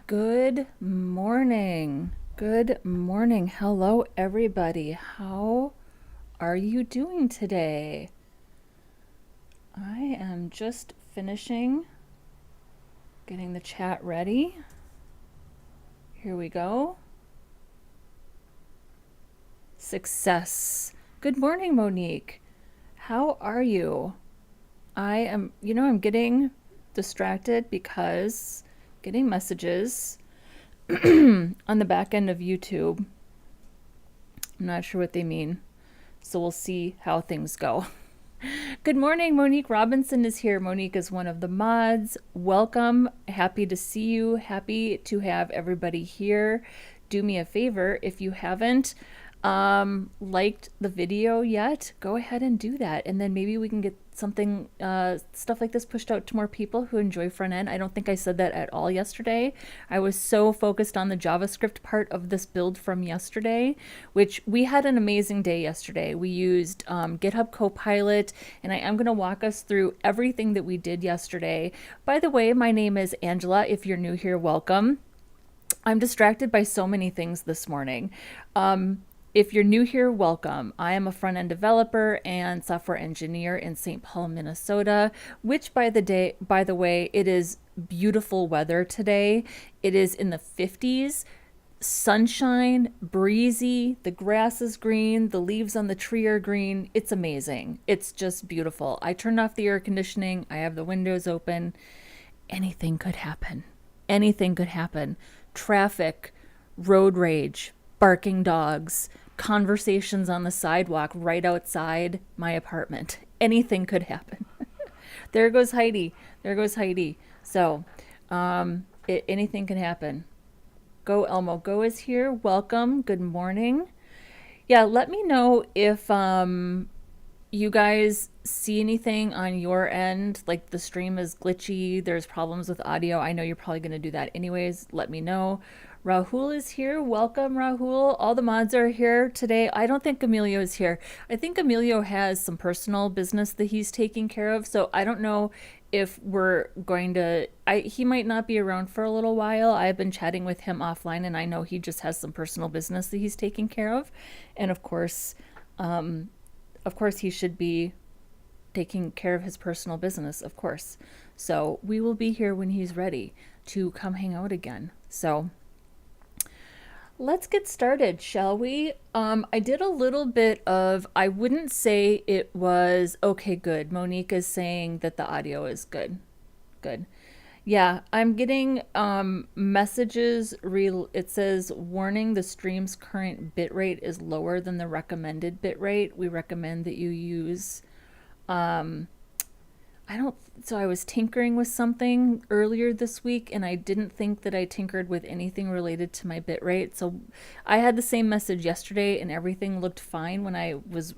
Good morning. Good morning. Hello, everybody. How are you doing today? I am just finishing getting the chat ready. Here we go. Success. Good morning, Monique. How are you? I'm getting distracted because getting messages on the back end of YouTube. I'm not sure what they mean, so we'll see how things go. Good morning, Monique Robinson is here. Monique is one of the mods. Welcome. Happy to see you. Happy to have everybody here. Do me a favor, if you haven't liked the video yet, go ahead and do that, and then maybe we can get something stuff like this pushed out to more people who enjoy front end. I don't think I said that at all yesterday. I was so focused on the JavaScript part of this build from yesterday, which we had an amazing day yesterday. We used GitHub Copilot, and I am going to walk us through everything that we did yesterday. By the way, my name is Angela. If you're new here, welcome. I'm distracted by so many things this morning. If you're new here, welcome. I am a front-end developer and software engineer in St. Paul, Minnesota, which by the way, it is beautiful weather today. It is in the 50s, sunshine, breezy, the grass is green, the leaves on the tree are green. It's amazing. It's just beautiful. I turned off the air conditioning. I have the windows open. Anything could happen. Anything could happen. Traffic, road rage, barking dogs, conversations on the sidewalk right outside my apartment. Anything could happen. There goes Heidi. There goes Heidi. So, anything can happen. Go Elmo. Go is here. Welcome. Good morning. Yeah, let me know if you guys see anything on your end, like the stream is glitchy, there's problems with audio. I know you're probably going to do that anyways. Let me know. Rahul is here. Welcome, Rahul. All the mods are here today. I don't think Emilio is here. I think Emilio has some personal business that he's taking care of, so I don't know if we're going to... he might not be around for a little while. I've been chatting with him offline, and I know he just has some personal business that he's taking care of. And of course, he should be taking care of his personal business, of course. So we will be here when he's ready to come hang out again. So let's get started, shall we? I did a little bit of, I wouldn't say it was, okay, good. Monique is saying that the audio is good. Good. Yeah, I'm getting messages. It says, warning, the stream's current bitrate is lower than the recommended bitrate. We recommend that you use... So I was tinkering with something earlier this week, and I didn't think that I tinkered with anything related to my bitrate. So I had the same message yesterday, and everything looked fine when I was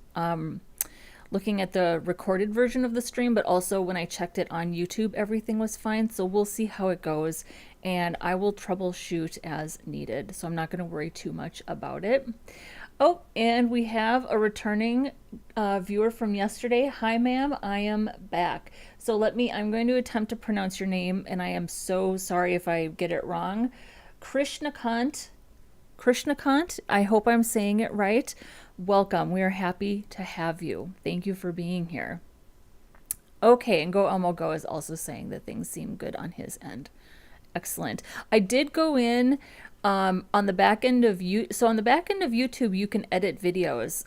looking at the recorded version of the stream, but also when I checked it on YouTube, everything was fine. So we'll see how it goes, and I will troubleshoot as needed. So I'm not going to worry too much about it. Oh, and we have a returning viewer from yesterday. Hi, ma'am. I am back. So I'm going to attempt to pronounce your name, and I am so sorry if I get it wrong. Krishnakant, I hope I'm saying it right. Welcome. We are happy to have you. Thank you for being here. Okay, and Go Elmo Go is also saying that things seem good on his end. Excellent. I did go in on the back end of on the back end of YouTube, you can edit videos.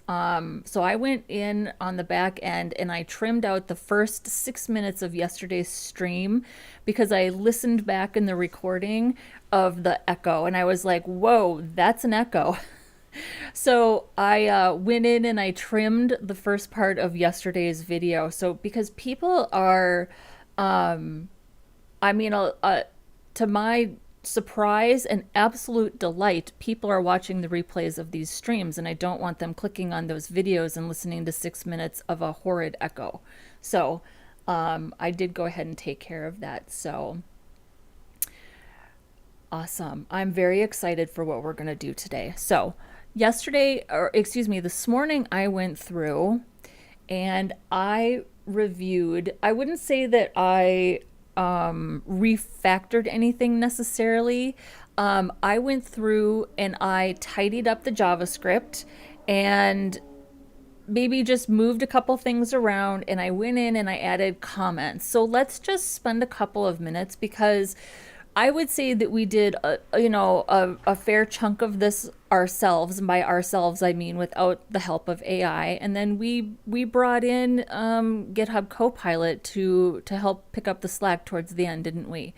So I went in on the back end and I trimmed out the first 6 minutes of yesterday's stream because I listened back in the recording of the echo and I was like, whoa, that's an echo. So I went in and I trimmed the first part of yesterday's video. So because people are, to my surprise and absolute delight, people are watching the replays of these streams, and I don't want them clicking on those videos and listening to 6 minutes of a horrid echo. So I did go ahead and take care of that. So awesome. I'm very excited for what we're going to do today. So this morning I went through and I reviewed, I wouldn't say that I refactored anything necessarily. I went through and I tidied up the JavaScript and maybe just moved a couple things around, and I went in and I added comments. So let's just spend a couple of minutes, because I would say that we did a fair chunk of this ourselves, and by ourselves I mean without the help of AI. And then we brought in GitHub Copilot to help pick up the slack towards the end, didn't we?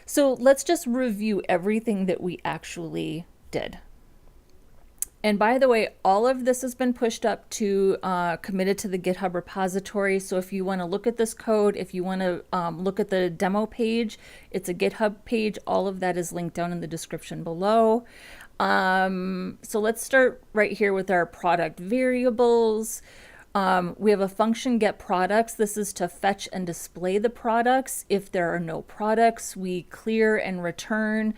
So let's just review everything that we actually did. And by the way, all of this has been pushed up to committed to the GitHub repository. So if you want to look at this code, if you want to look at the demo page, it's a GitHub page. All of that is linked down in the description below. So let's start right here with our product variables. We have a function get products. This is to fetch and display the products. If there are no products, we clear and return.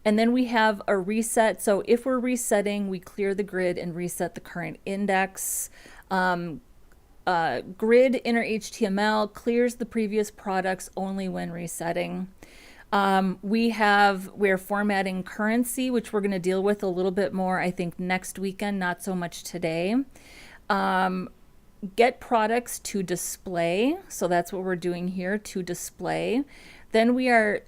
And then we have a reset. So if we're resetting, we clear the grid and reset the current index. Grid inner HTML clears the previous products only when resetting. We're formatting currency, which we're going to deal with a little bit more, I think, next weekend, not so much today. Get products to display. So that's what we're doing here, to display. Then we are,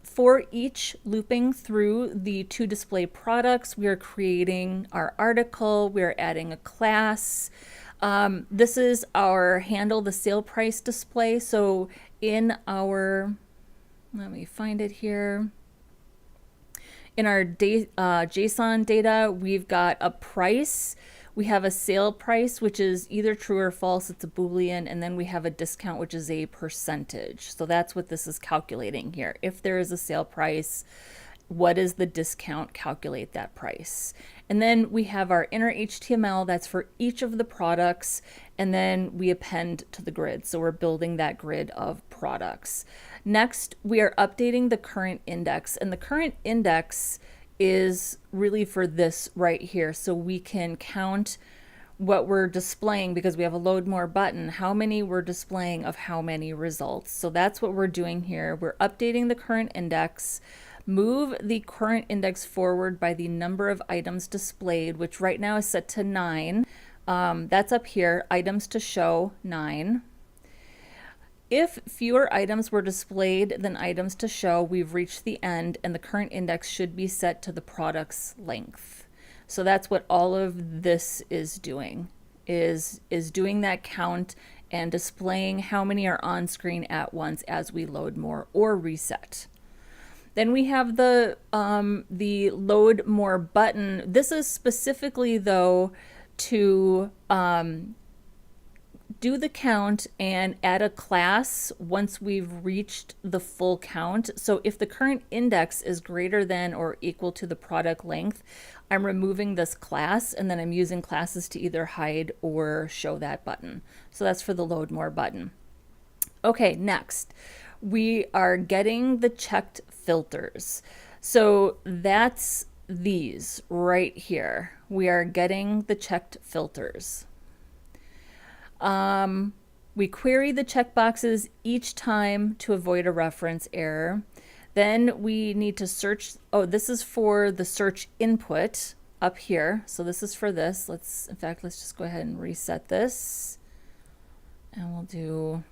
for each looping through the to display products, we are creating our article, we're adding a class. This is our handle, the sale price display. So in our, let me find it here. In our JSON data, we've got a price. We have a sale price, which is either true or false. It's a Boolean. And then we have a discount, which is a percentage. So that's what this is calculating here. If there is a sale price, what is the discount? Calculate that price. And then we have our inner HTML. That's for each of the products. And then we append to the grid. So we're building that grid of products. Next, we are updating the current index. And the current index is really for this right here. So we can count what we're displaying, because we have a load more button, how many we're displaying of how many results. So that's what we're doing here. We're updating the current index, move the current index forward by the number of items displayed, which right now is set to 9. That's up here, items to show 9. If fewer items were displayed than items to show, we've reached the end, and the current index should be set to the product's length. So that's what all of this is doing, is doing that count and displaying how many are on screen at once as we load more or reset. Then we have the load more button. This is specifically, though, to do the count and add a class once we've reached the full count. So if the current index is greater than or equal to the product length, I'm removing this class, and then I'm using classes to either hide or show that button. So that's for the load more button. Okay, next, we are getting the checked filters. So that's these right here. We are getting the checked filters. We query the checkboxes each time to avoid a reference error. Then we need to search. Oh, this is for the search input up here. So this is for this. In fact, let's just go ahead and reset this. And we'll do,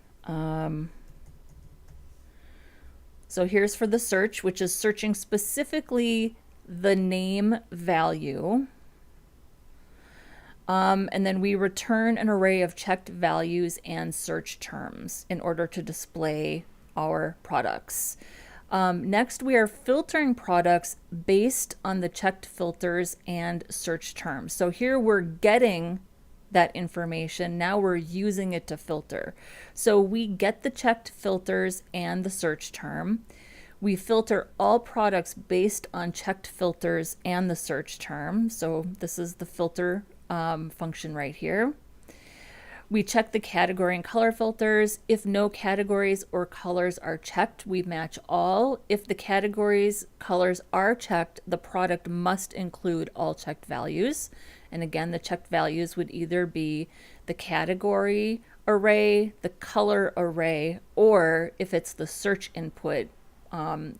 so here's for the search, which is searching specifically the name value. And then we return an array of checked values and search terms in order to display our products. Next, we are filtering products based on the checked filters and search terms. So here we're getting that information. Now we're using it to filter. So we get the checked filters and the search term. We filter all products based on checked filters and the search term. So this is the filter function right here. We check the category and color filters. If no categories or colors are checked, we match all. If the categories, colors are checked, the product must include all checked values. And again, the checked values would either be the category array, the color array, or if it's the search input,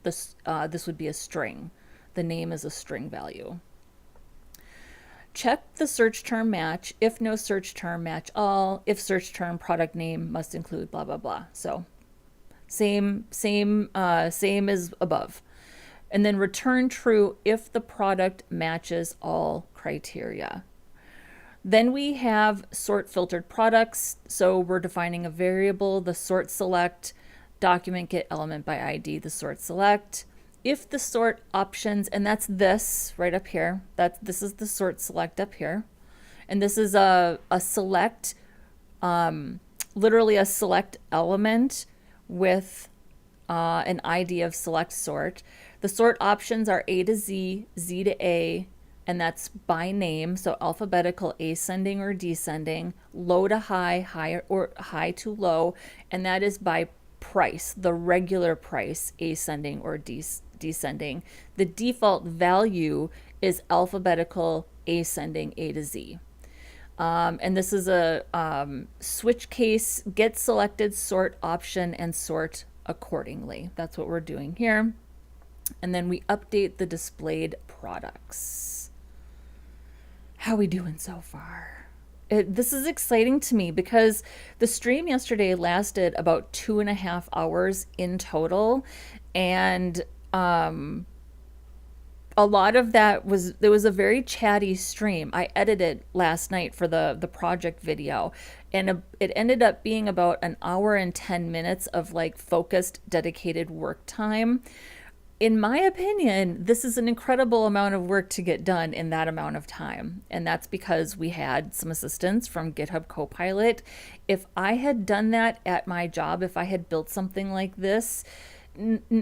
this would be a string. The name is a string value. Check the search term match. If no search term, match all. If search term product name must include blah, blah, blah. So same as above. And then return true if the product matches all criteria. Then we have sort filtered products. So we're defining a variable, the sort select, document get element by ID, the sort select. If the sort options, and that's this right up here, this is the sort select up here. And this is a select, literally a select element with an ID of select sort. The sort options are A to Z, Z to A, and that's by name, so alphabetical, ascending or descending, low to high, high or high to low, and that is by price, the regular price, ascending or descending. The default value is alphabetical, ascending, A to Z. And this is a switch case, get selected, sort option, and sort accordingly. That's what we're doing here. And then we update the displayed products. How we doing so far? This is exciting to me because the stream yesterday lasted about 2.5 hours in total. And a lot of that was, there was a very chatty stream. I edited last night for the project video, and it ended up being about 1 hour and 10 minutes of like focused, dedicated work time. In my opinion, this is an incredible amount of work to get done in that amount of time. And that's because we had some assistance from GitHub Copilot. If I had done that at my job, if I had built something like this,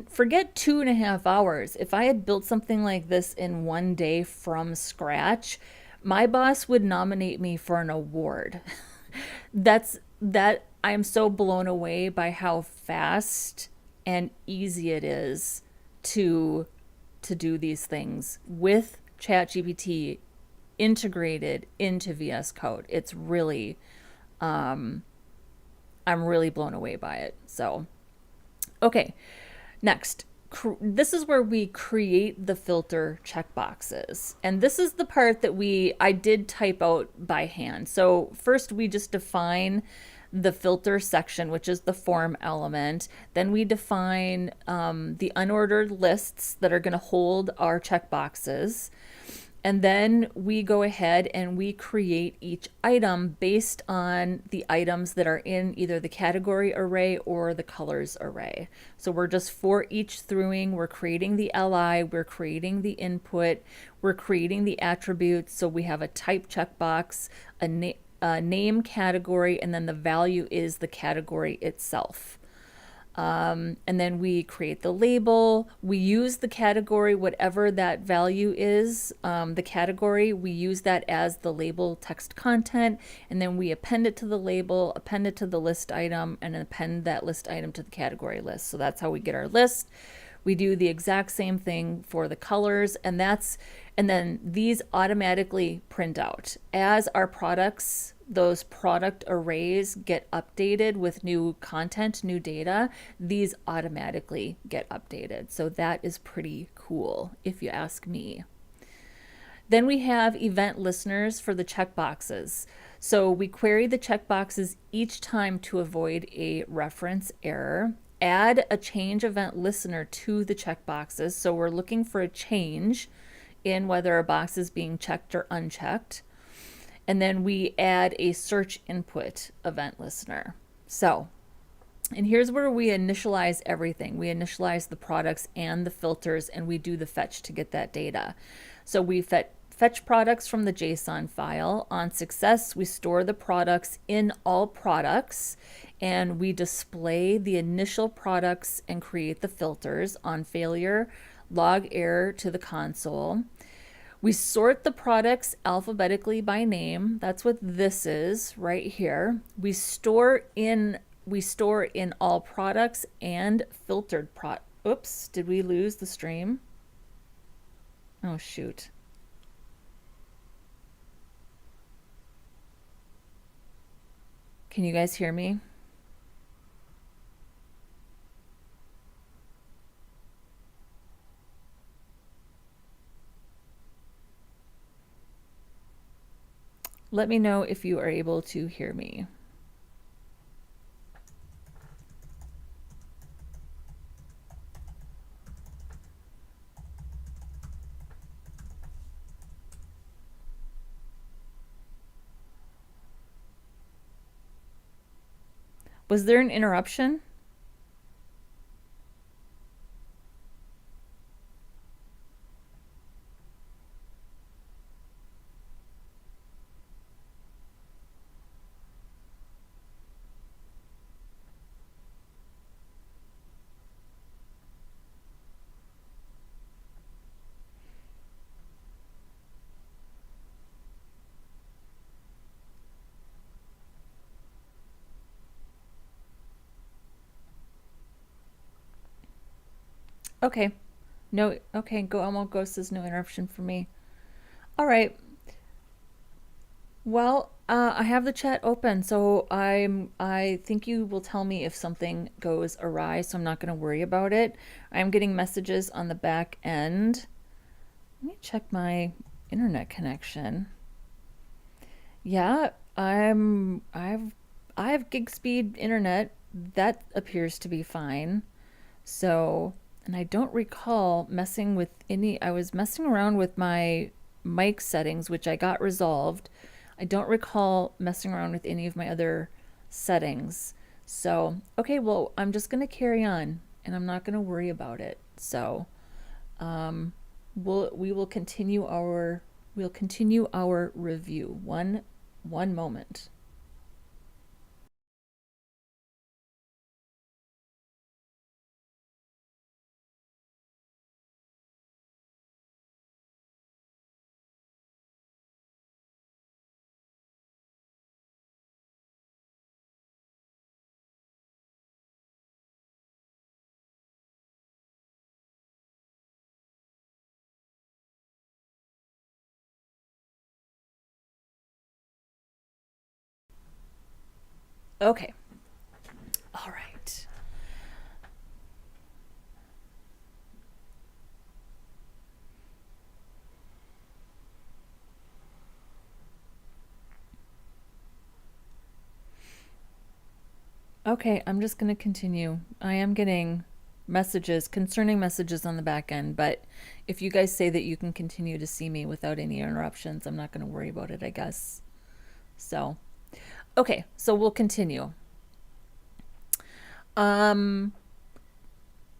forget 2.5 hours. If I had built something like this in 1 day from scratch, my boss would nominate me for an award. I'm so blown away by how fast and easy it is to do these things with ChatGPT integrated into VS Code. It's really, I'm really blown away by it. So, okay, next. This is where we create the filter checkboxes. And this is the part that I did type out by hand. So first we just define the filter section, which is the form element. Then we define the unordered lists that are going to hold our checkboxes. And then we go ahead and we create each item based on the items that are in either the category array or the colors array. So we're just for each throughing, we're creating the LI, we're creating the input, we're creating the attributes. So we have a type checkbox, a name category, and then the value is the category itself. And then we create the label. We use the category, whatever that value is, the category, we use that as the label text content, and then we append it to the label, append it to the list item, and append that list item to the category list. So that's how we get our list. We do the exact same thing for the colors, and then these automatically print out as our products. Those product arrays get updated with new content, new data. These automatically get updated. So that is pretty cool, if you ask me. Then we have event listeners for the checkboxes. So we query the checkboxes each time to avoid a reference error. Add a change event listener to the checkboxes. So we're looking for a change in whether a box is being checked or unchecked. And then we add a search input event listener. So, and here's where we initialize everything. We initialize the products and the filters, and we do the fetch to get that data. So we fetch products from the JSON file. On success, we store the products in all products, and we display the initial products and create the filters. On failure, log error to the console. We sort the products alphabetically by name. That's what this is right here. We store in all products and filtered Oops, did we lose the stream? Oh shoot. Can you guys hear me? Let me know if you are able to hear me. Was there an interruption? Okay. No, okay, Go Elmo Ghost says no interruption for me. All right. Well, I have the chat open, so I think you will tell me if something goes awry, so I'm not going to worry about it. I'm getting messages on the back end. Let me check my internet connection. Yeah, I have gig speed internet. That appears to be fine. So, and I don't recall messing with any, I was messing around with my mic settings, which I got resolved. I don't recall messing around with any of my other settings. So, okay, well, I'm just going to carry on and I'm not going to worry about it. So, we'll continue our review. One moment. Okay. All right. Okay, I'm just going to continue. I am getting concerning messages on the back end, but if you guys say that you can continue to see me without any interruptions, I'm not going to worry about it, I guess. So, okay, so we'll continue.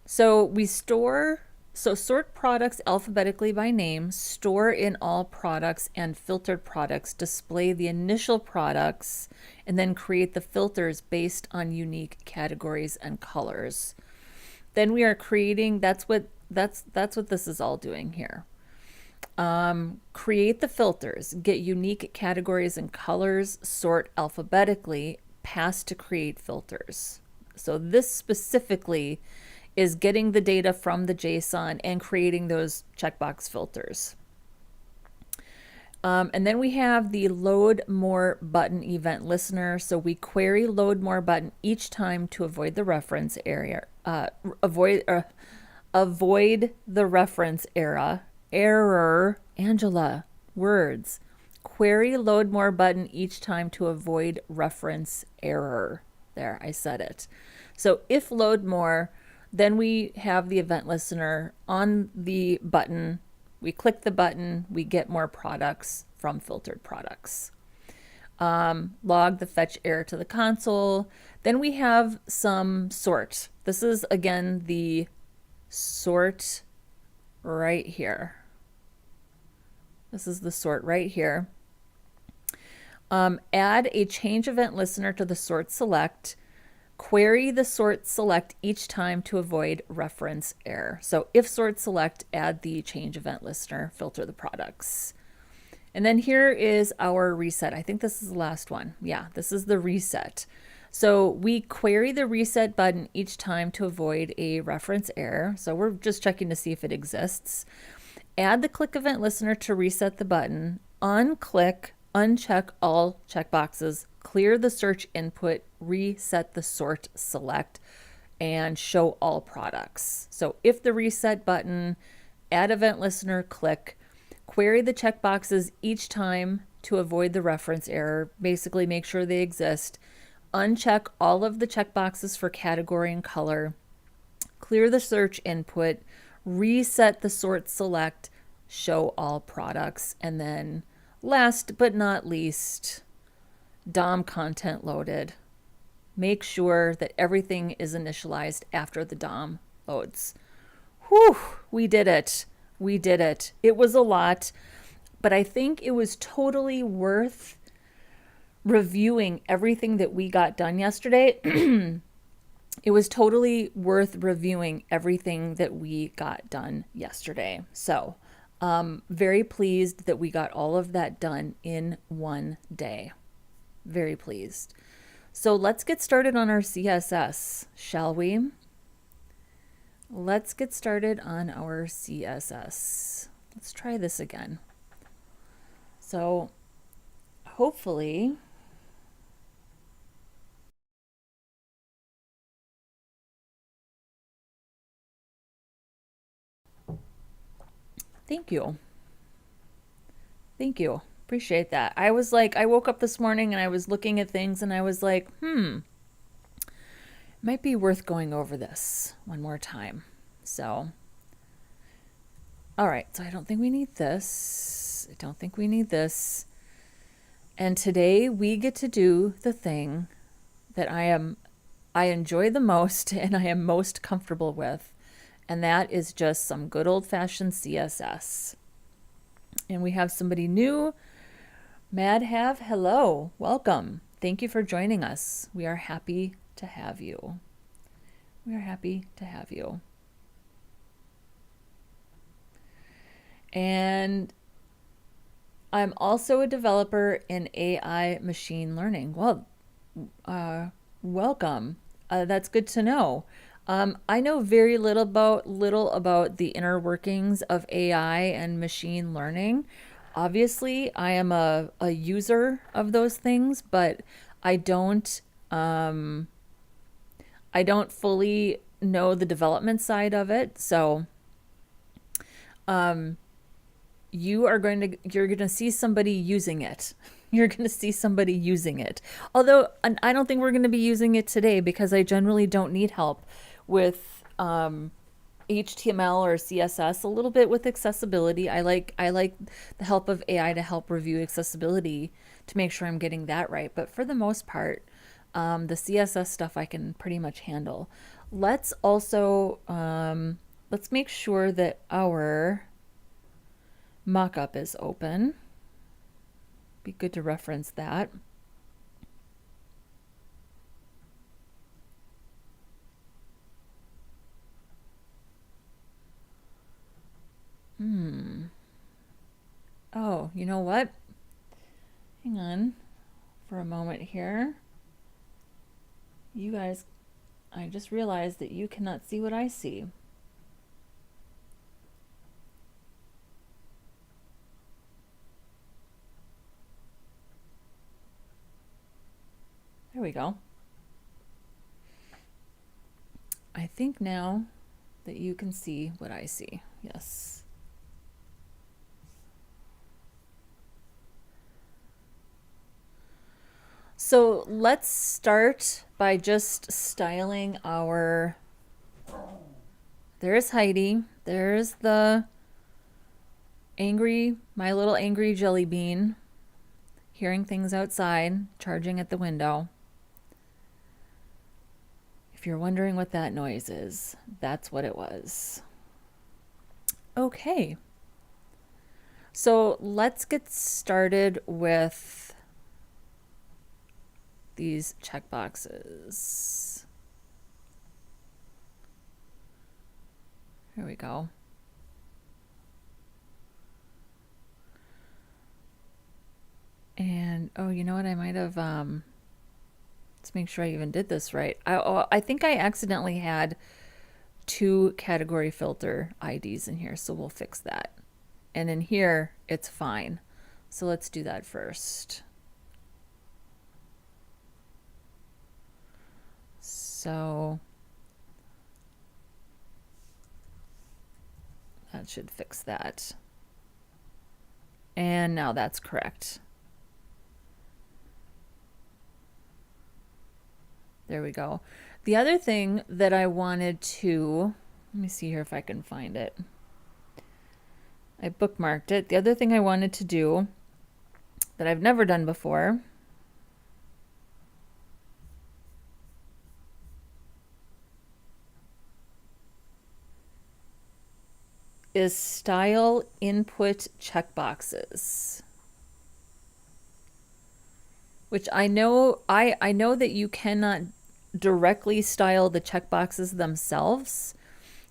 So we sort products alphabetically by name, store in all products and filtered products, display the initial products, and then create the filters based on unique categories and colors. Then we are creating, that's what this is all doing here. Create the filters, get unique categories and colors, sort alphabetically, pass to create filters. So this specifically is getting the data from the JSON and creating those checkbox filters. And then we have the load more button event listener. So we query load more button each time to avoid the reference area. Avoid the reference error. Angela, words. Query load more button each time to avoid reference error. There, I said it. So if load more, then we have the event listener on the button. We click the button, we get more products from filtered products. Log the fetch error to the console. Then we have some sort. This is, again, the sort right here. This is the sort right here. Add a change event listener to the sort select. Query the sort select each time to avoid reference error. So if sort select, add the change event listener, filter the products. And then here is our reset. I think this is the last one. Yeah, this is the reset. So we query the reset button each time to avoid a reference error. So we're just checking to see if it exists. Add the click event listener to reset the button. Unclick uncheck all checkboxes, clear the search input, reset the sort select, and show all products. So if the reset button, add event listener, click, query the checkboxes each time to avoid the reference error, basically make sure they exist, uncheck all of the checkboxes for category and color, clear the search input, reset the sort select, show all products, and then last but not least, DOM content loaded. Make sure that everything is initialized after the DOM loads. Whew, we did it. We did it. It was a lot, but I think it was totally worth reviewing everything that we got done yesterday. It was totally worth reviewing everything that we got done yesterday. So, very pleased that we got all of that done in one day. Very pleased. So let's get started on our CSS, shall we? Let's get started on our CSS. Let's try this again. So hopefully, thank you. Thank you. Appreciate that. I was like, I woke up this morning and I was looking at things and I was like, might be worth going over this one more time. So, all right. So I don't think we need this. I don't think we need this. And today we get to do the thing that I enjoy the most and I am most comfortable with. And that is just some good old-fashioned CSS. And we have somebody new. Madhav, hello, welcome. Thank you for joining us. We are happy to have you. We are happy to have you. And I'm also a developer in AI machine learning. Well, welcome. That's good to know. I know very little about the inner workings of AI and machine learning. Obviously, I am a user of those things, but I don't fully know the development side of it. So you're going to see somebody using it. You're going to see somebody using it. Although I don't think we're going to be using it today because I generally don't need help with HTML or CSS. A little bit with accessibility. I like the help of AI to help review accessibility to make sure I'm getting that right. But for the most part, the CSS stuff I can pretty much handle. Let's also let's make sure that our mockup is open. Be good to reference that. Oh, you know what? Hang on for a moment here. You guys, I just realized that you cannot see what I see. There we go. I think now that you can see what I see. Yes. So let's start by just styling our, there's Heidi, there's the my little angry jelly bean, hearing things outside, charging at the window. If you're wondering what that noise is, that's what it was. Okay. So let's get started with these checkboxes. Here we go. And oh, you know what? I might have let's make sure I even did this right. I think I accidentally had 2 category filter IDs in here, so we'll fix that. And in here, it's fine. So let's do that first. So that should fix that. And now that's correct. There we go. The other thing that I wanted to, let me see here if I can find it. I bookmarked it. The other thing I wanted to do that I've never done before is style input checkboxes. Which I know that you cannot directly style the checkboxes themselves.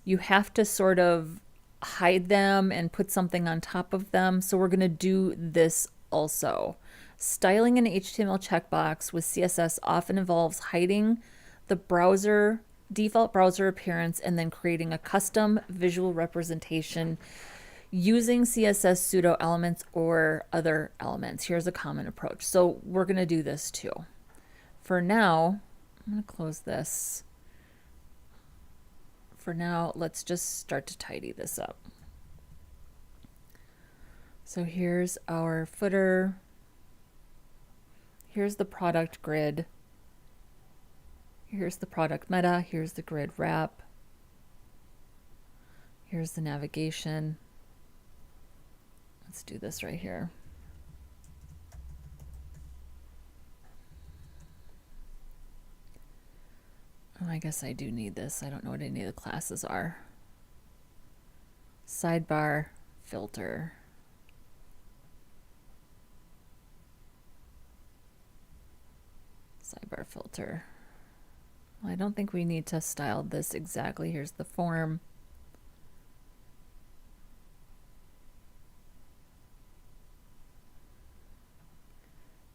You have to sort of hide them and put something on top of them. So we're going to do this also. Styling an HTML checkbox with CSS often involves hiding the browser default browser appearance and then creating a custom visual representation using CSS pseudo elements or other elements. Here's a common approach. So we're going to do this too. For now, I'm going to close this. For now, let's just start to tidy this up. So here's our footer. Here's the product grid. Here's the product meta. Here's the grid wrap. Here's the navigation. Let's do this right here. Oh, I guess I do need this. I don't know what any of the classes are. Sidebar, filter. Sidebar filter. Well, I don't think we need to style this exactly. Here's the form.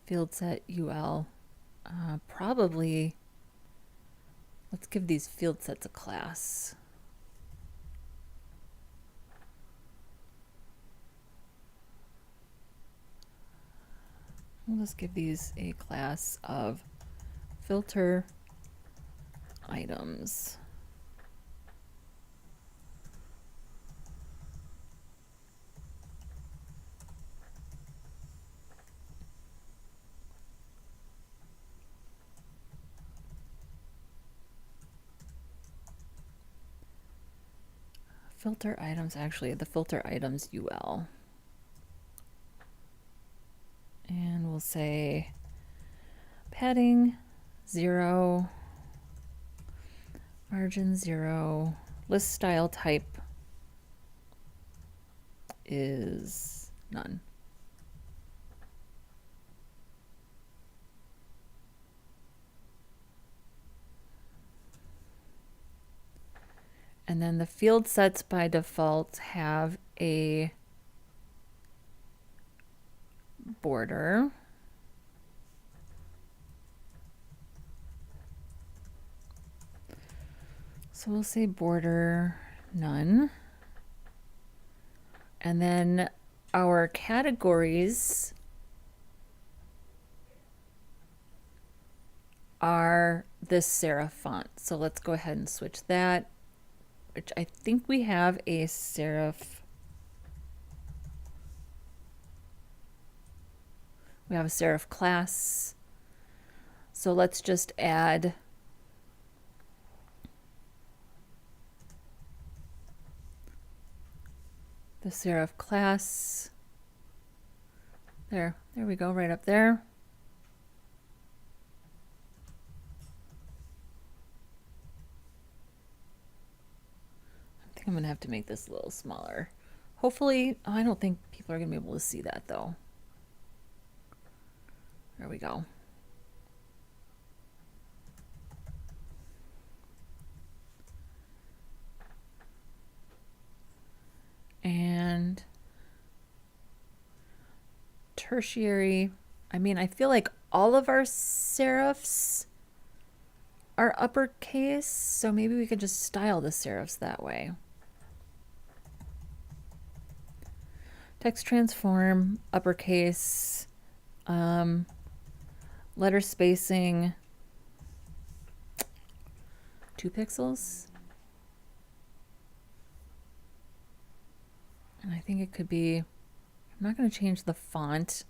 Field set UL. Probably, let's give these field sets a class. We'll just give these a class of filter items. Filter items, actually, the filter items UL. And we'll say padding 0, margin 0, list style type is none. And then the field sets by default have a border. So we'll say border none. And then our categories are this serif font. So let's go ahead and switch that, which I think we have a serif. We have a serif class. So let's just add the serif class. There we go, right up there. I think I'm gonna have to make this a little smaller. Hopefully, oh, I don't think people are gonna be able to see that though. There we go. And tertiary, I mean, I feel like all of our serifs are uppercase, so maybe we could just style the serifs that way. Text transform, uppercase, letter spacing, 2 pixels. And I think it could be, I'm not going to change the font.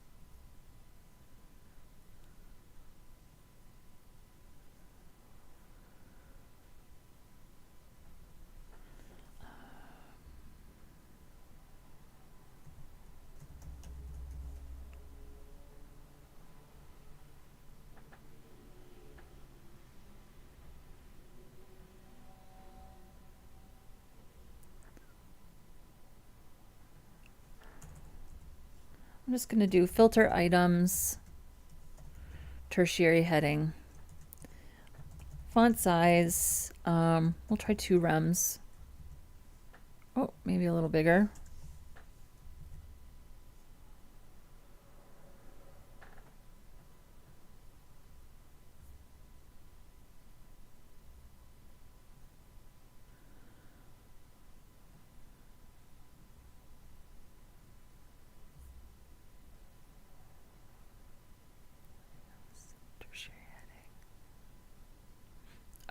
I'm just going to do filter items, tertiary heading, font size. We'll try 2 rems. Oh, maybe a little bigger.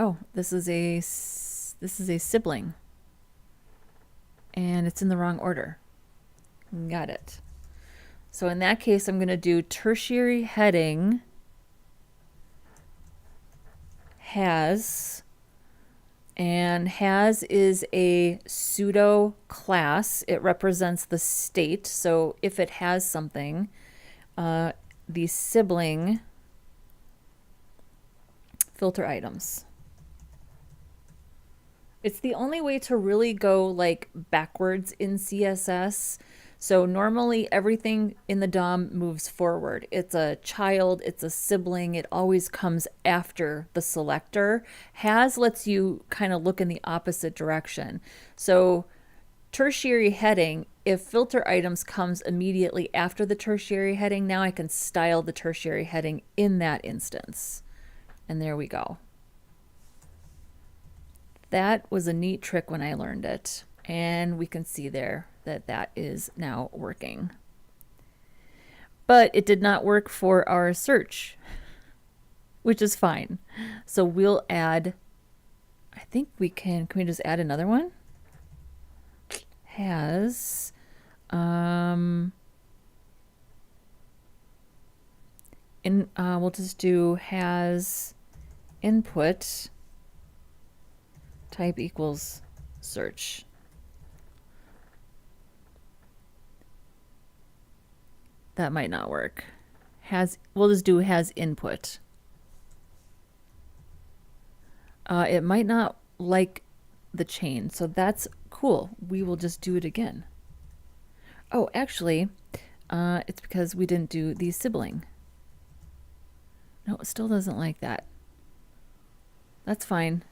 Oh, this is a sibling, and it's in the wrong order. Got it. So in that case, I'm going to do tertiary heading has, and has is a pseudo class. It represents the state. So if it has something, the sibling filter items. It's the only way to really go like backwards in CSS. So normally everything in the DOM moves forward. It's a child, it's a sibling, it always comes after the selector. Has lets you kind of look in the opposite direction. So tertiary heading, if filter items comes immediately after the tertiary heading, now I can style the tertiary heading in that instance. And there we go. That was a neat trick when I learned it, and we can see there that that is now working. But it did not work for our search, which is fine. So we'll add, I think we can we just add another one? Has, we'll just do has input type equals search. That might not work. We'll just do has input. It might not like the chain, so that's cool. We will just do it again. Oh, actually, it's because we didn't do the sibling. No, it still doesn't like that. That's fine.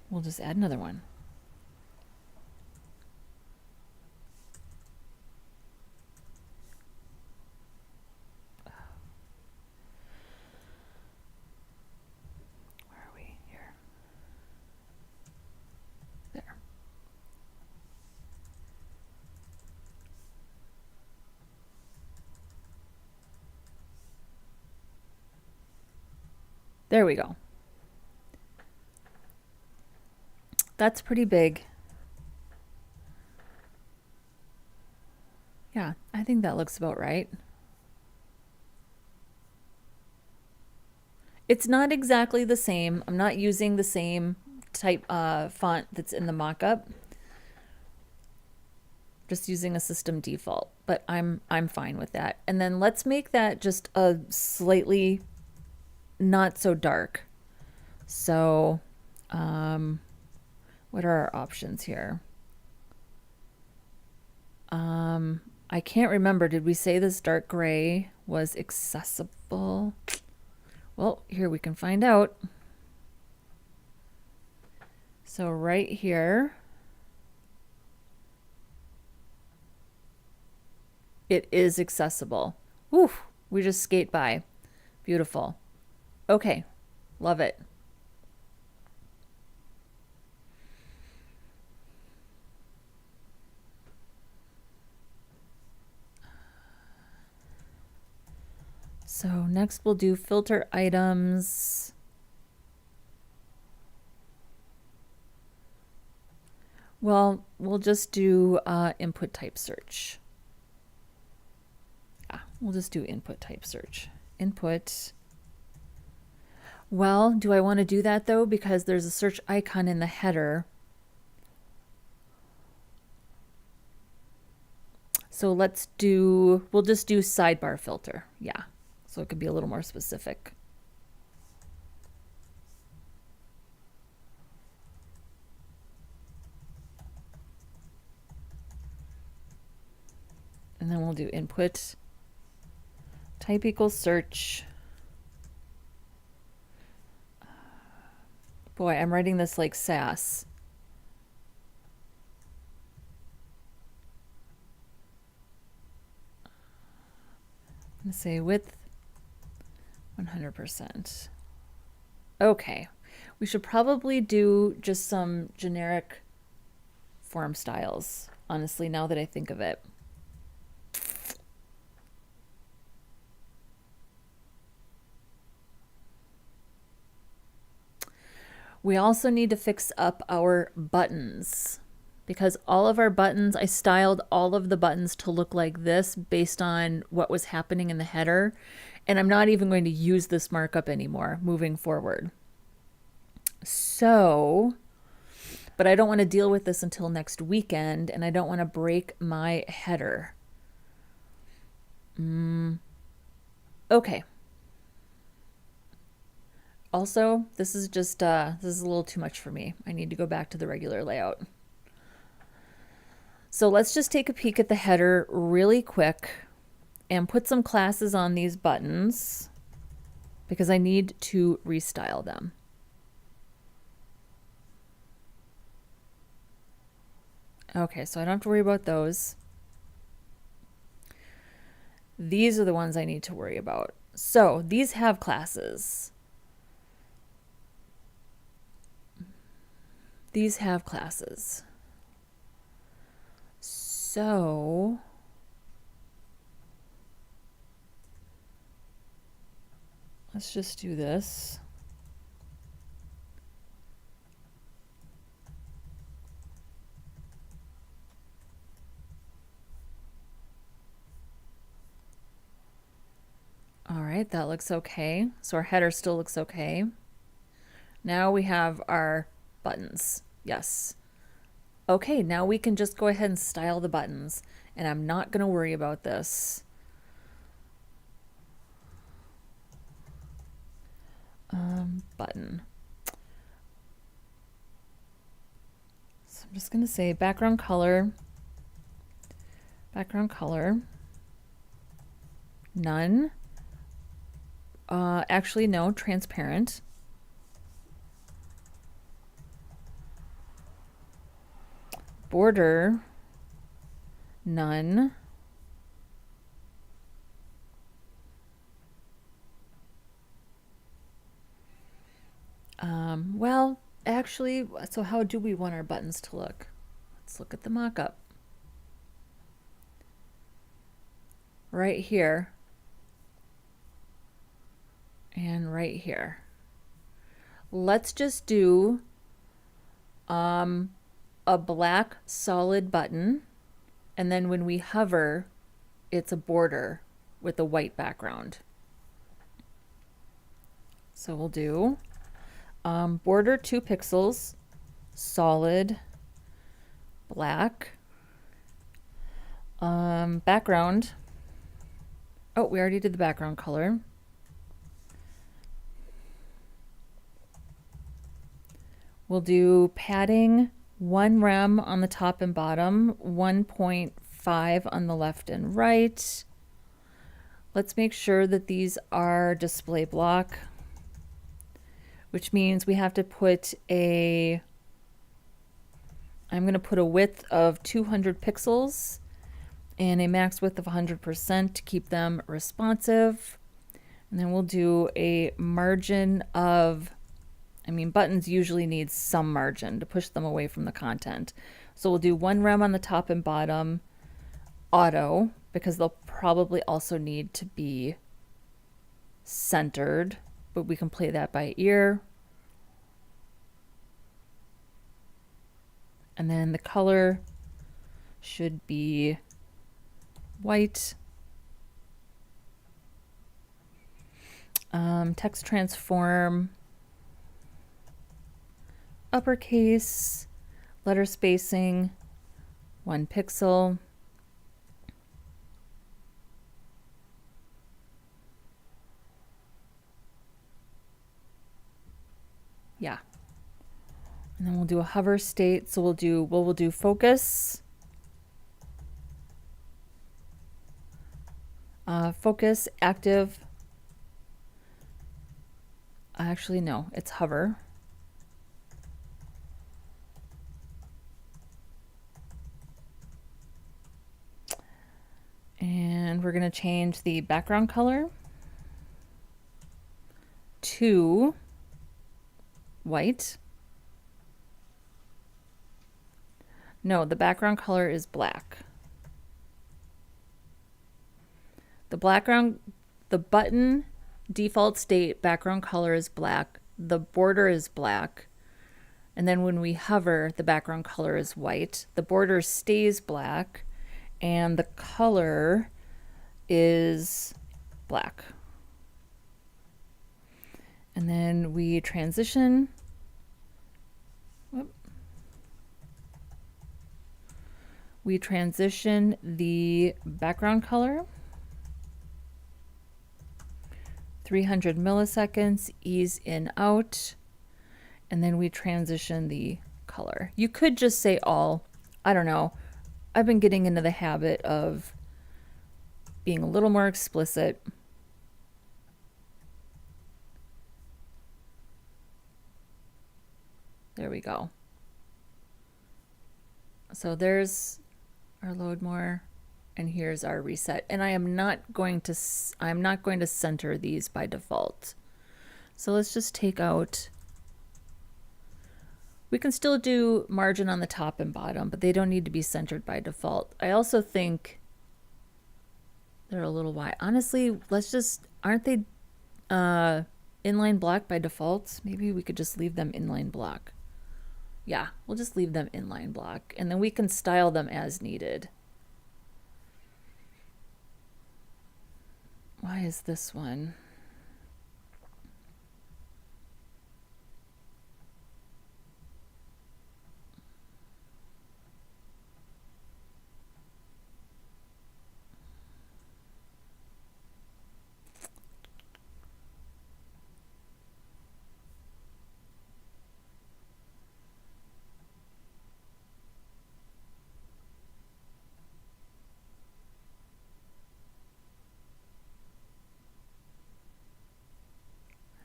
We'll just add another one. Where are we? Here. There. There we go. That's pretty big. Yeah, I think that looks about right. It's not exactly the same. I'm not using the same type font that's in the mockup. Just using a system default, but I'm fine with that. And then let's make that just a slightly not so dark. So, what are our options here? I can't remember. Did we say this dark gray was accessible? Well, here we can find out. So right here, it is accessible. Woo, we just skate by. Beautiful. Okay, love it. So next we'll do filter items. Well, we'll just do input type search. We'll just do input type search. Input. Well, do I want to do that though? Because there's a search icon in the header. So we'll just do sidebar filter. Yeah. So it could be a little more specific. And then we'll do input type equals search. Boy, I'm writing this like sass. I'm going to say width 100%. Okay. We should probably do just some generic form styles, honestly, now that I think of it. We also need to fix up our buttons because all of our buttons, I styled all of the buttons to look like this based on what was happening in the header. And I'm not even going to use this markup anymore moving forward. So, but I don't want to deal with this until next weekend, and I don't want to break my header. Okay. Also, this is just, this is a little too much for me. I need to go back to the regular layout. So let's just take a peek at the header really quick and put some classes on these buttons because I need to restyle them. Okay, so I don't have to worry about those. These are the ones I need to worry about. So these have classes. These have classes. So let's just do this. All right, that looks okay. So our header still looks okay. Now we have our buttons. Yes. Okay, now we can just go ahead and style the buttons, and I'm not going to worry about this. Button. So I'm just going to say background color, none. Actually, no, transparent. Border, none. Well, actually, so how do we want our buttons to look? Let's look at the mockup. Right here. And right here. Let's just do a black solid button, and then when we hover, it's a border with a white background. So we'll do border 2 pixels, solid, black, background. Oh, we already did the background color. We'll do padding 1 rem on the top and bottom, 1.5 on the left and right. Let's make sure that these are display block, which means we have to put I'm going to put a width of 200 pixels and a max width of 100% to keep them responsive. And then we'll do a margin of, buttons usually need some margin to push them away from the content. So we'll do 1 rem on the top and bottom, auto, because they'll probably also need to be centered, but we can play that by ear. And then the color should be white. Text transform, uppercase, letter spacing, 1 pixel. Yeah. And then we'll do a hover state. So we'll do focus. Focus, active. Actually, no, it's hover. And we're going to change the background color to white. No, the background color is black. The button default state background color is black. The border is black. And then when we hover, the background color is white. The border stays black. And the color is black. And then we transition. We transition the background color. 300 milliseconds, ease in, out. And then we transition the color. You could just say all. I don't know. I've been getting into the habit of being a little more explicit. There we go. So there's our load more, and here's our reset. And I'm not going to center these by default. So let's just take out. We can still do margin on the top and bottom, but they don't need to be centered by default. I also think they're a little wide. Honestly, aren't they inline block by default? Maybe we could just leave them inline block. Yeah, we'll just leave them inline block, and then we can style them as needed. Why is this one?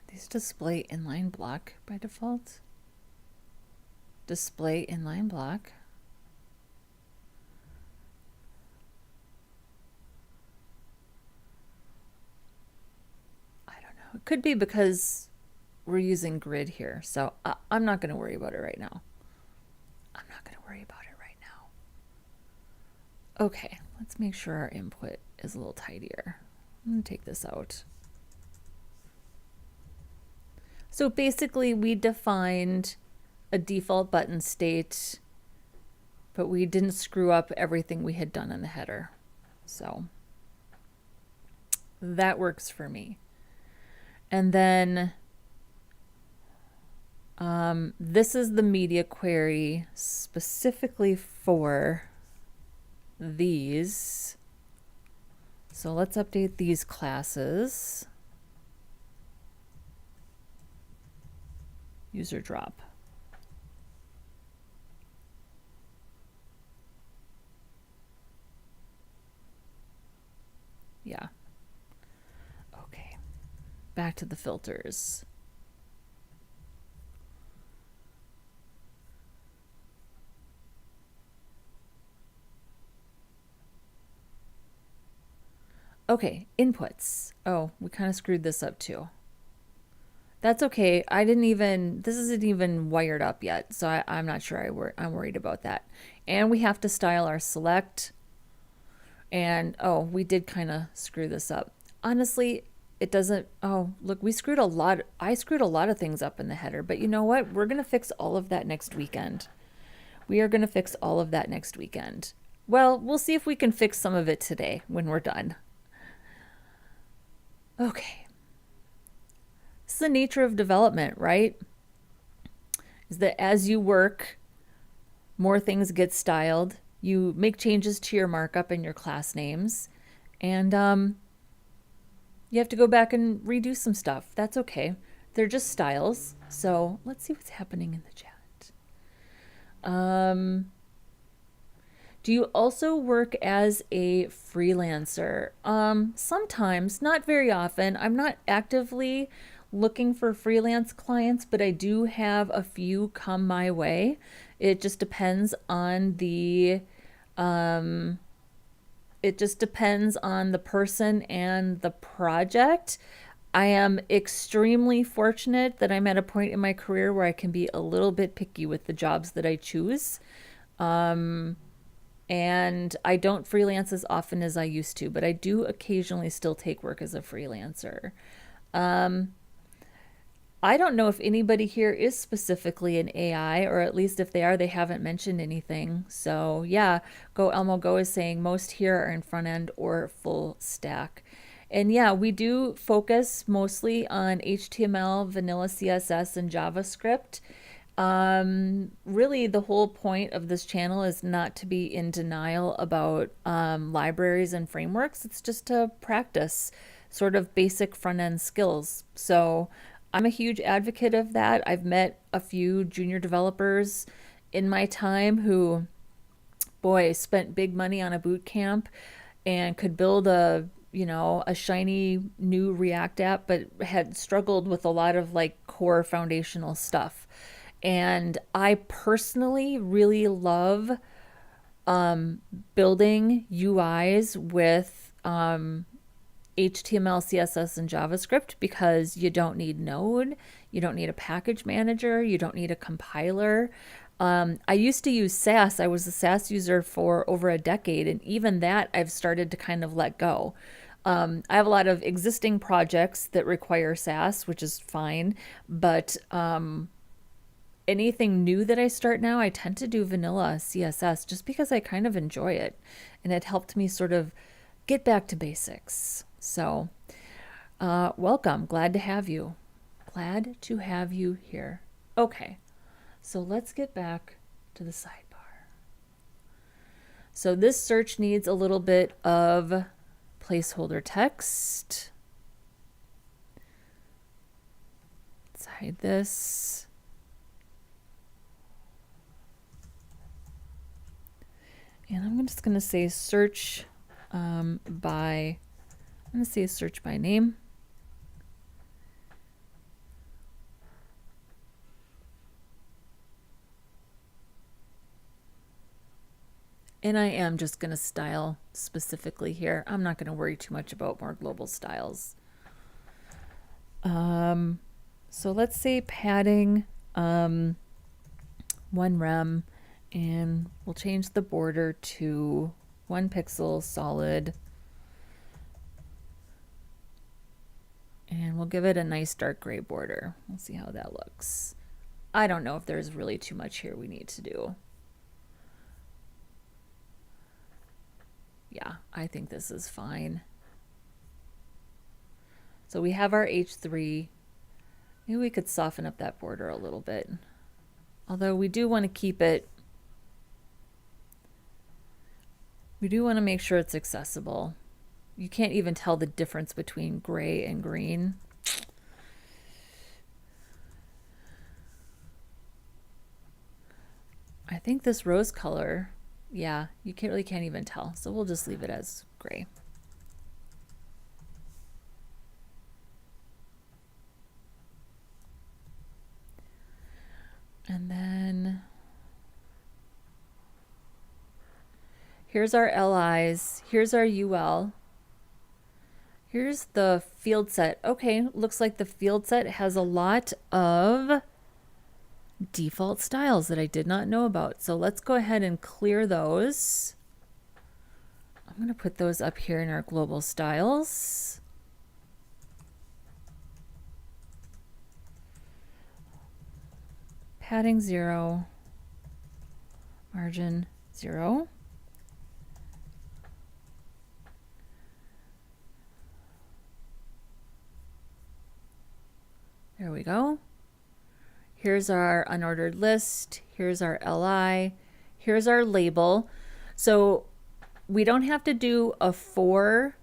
These display inline block by default. Display inline block. I don't know. It could be because we're using grid here. So I'm not going to worry about it right now. I'm not going to worry about it right now. Okay, let's make sure our input is a little tidier. I'm going to take this out. So basically we defined a default button state, but we didn't screw up everything we had done in the header. So that works for me. And then this is the media query specifically for these. So let's update these classes. User drop. Yeah. Okay. Back to the filters. Okay, inputs. Oh, we kind of screwed this up too. That's okay. This isn't even wired up yet, so I'm not sure I'm worried about that. And we have to style our select. And oh, we did kind of screw this up. Honestly, it doesn't, oh, look, I screwed a lot of things up in the header, but you know what? We're going to fix all of that next weekend. We are going to fix all of that next weekend. Well, we'll see if we can fix some of it today when we're done. Okay. It's the nature of development, right? Is that as you work, more things get styled. You make changes to your markup and your class names, and you have to go back and redo some stuff. That's okay. They're just styles. So let's see what's happening in the chat. Do you also work as a freelancer? Sometimes, not very often. I'm not actively looking for freelance clients, but I do have a few come my way. It just depends on the person and the project. I am extremely fortunate that I'm at a point in my career where I can be a little bit picky with the jobs that I choose. And I don't freelance as often as I used to, but I do occasionally still take work as a freelancer. I don't know if anybody here is specifically an AI, or at least if they are, they haven't mentioned anything. So yeah, Go Elmo Go is saying most here are in front end or full stack. And yeah, we do focus mostly on HTML, vanilla CSS, and JavaScript. Really, the whole point of this channel is not to be in denial about libraries and frameworks. It's just to practice sort of basic front-end skills. So I'm a huge advocate of that. I've met a few junior developers in my time who, boy, spent big money on a boot camp and could build a shiny new React app, but had struggled with a lot of like core foundational stuff. And I personally really love building UIs with HTML, CSS, and JavaScript, because you don't need Node, you don't need a package manager, you don't need a compiler. I used to use Sass. I was a Sass user for over a decade, and even that I've started to kind of let go. I have a lot of existing projects that require Sass, which is fine, but anything new that I start now, I tend to do vanilla CSS just because I kind of enjoy it, and it helped me sort of get back to basics. So welcome. Glad to have you. Glad to have you here. Okay, so let's get back to the sidebar. So this search needs a little bit of placeholder text. Let's hide this. And I'm just going to say search by, I'm going to say search by name. And I am just going to style specifically here. I'm not going to worry too much about more global styles. So let's say padding 1 rem, and we'll change the border to 1 pixel solid. And we'll give it a nice dark gray border. We'll see how that looks. I don't know if there's really too much here we need to do. Yeah, I think this is fine. So we have our H3. Maybe we could soften up that border a little bit. Although we do want to keep it, we do want to make sure it's accessible. You can't even tell the difference between gray and green. I think this rose color, yeah, you really can't even tell. So we'll just leave it as gray. And then here's our LIs, here's our UL. Here's the field set. Okay, looks like the field set has a lot of default styles that I did not know about. So let's go ahead and clear those. I'm going to put those up here in our global styles. padding 0, margin 0. There we go. Here's our unordered list. Here's our LI. Here's our label. So we don't have to do a for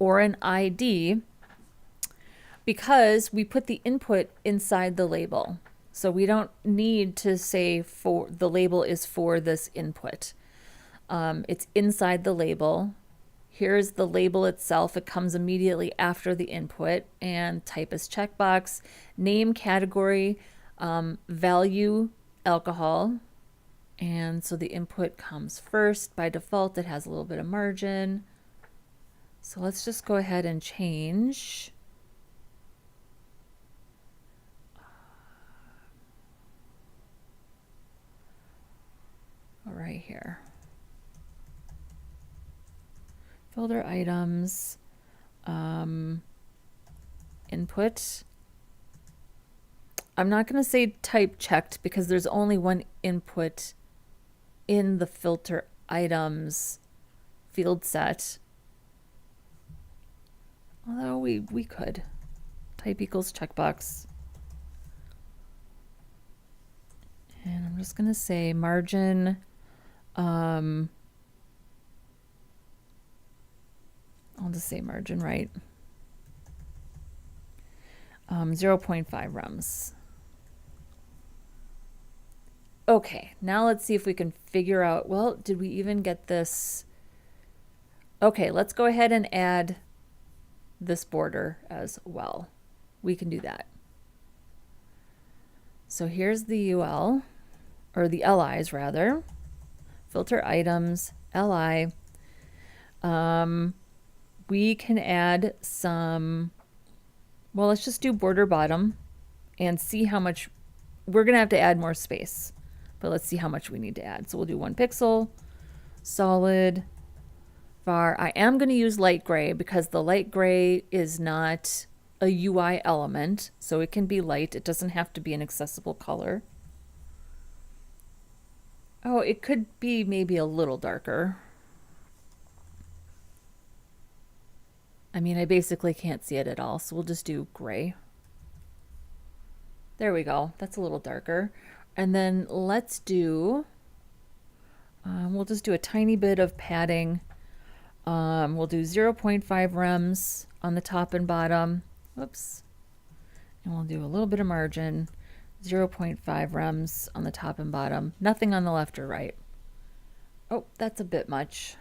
or an ID because we put the input inside the label. So we don't need to say for the label is for this input. It's inside the label. Here's the label itself. It comes immediately after the input, and type is checkbox, name, category, value, alcohol. And so the input comes first. By default, it has a little bit of margin. So let's just go ahead and change. Right here. Filter items, input. I'm not going to say type checked because there's only one input in the filter items field set. Although we could. Type equals checkbox. And I'm just going to say margin. I'll just say margin, right? 0.5 rems. Okay, now let's see if we can figure out, well, did we even get this? Okay, let's go ahead and add this border as well. We can do that. So here's the UL, or the LIs rather. Filter items, LI. We can add some, well, let's just do border bottom and see how much, we're going to have to add more space, but let's see how much we need to add. So we'll do 1 pixel, solid, var. I am going to use light gray because the light gray is not a UI element, so it can be light. It doesn't have to be an accessible color. Oh, it could be maybe a little darker. I mean, I basically can't see it at all, so we'll just do gray. There we go. That's a little darker. And then let's do, we'll just do a tiny bit of padding. We'll do 0.5 rems on the top and bottom. Whoops. And we'll do a little bit of margin. 0.5 rems on the top and bottom. Nothing on the left or right. Oh, that's a bit much.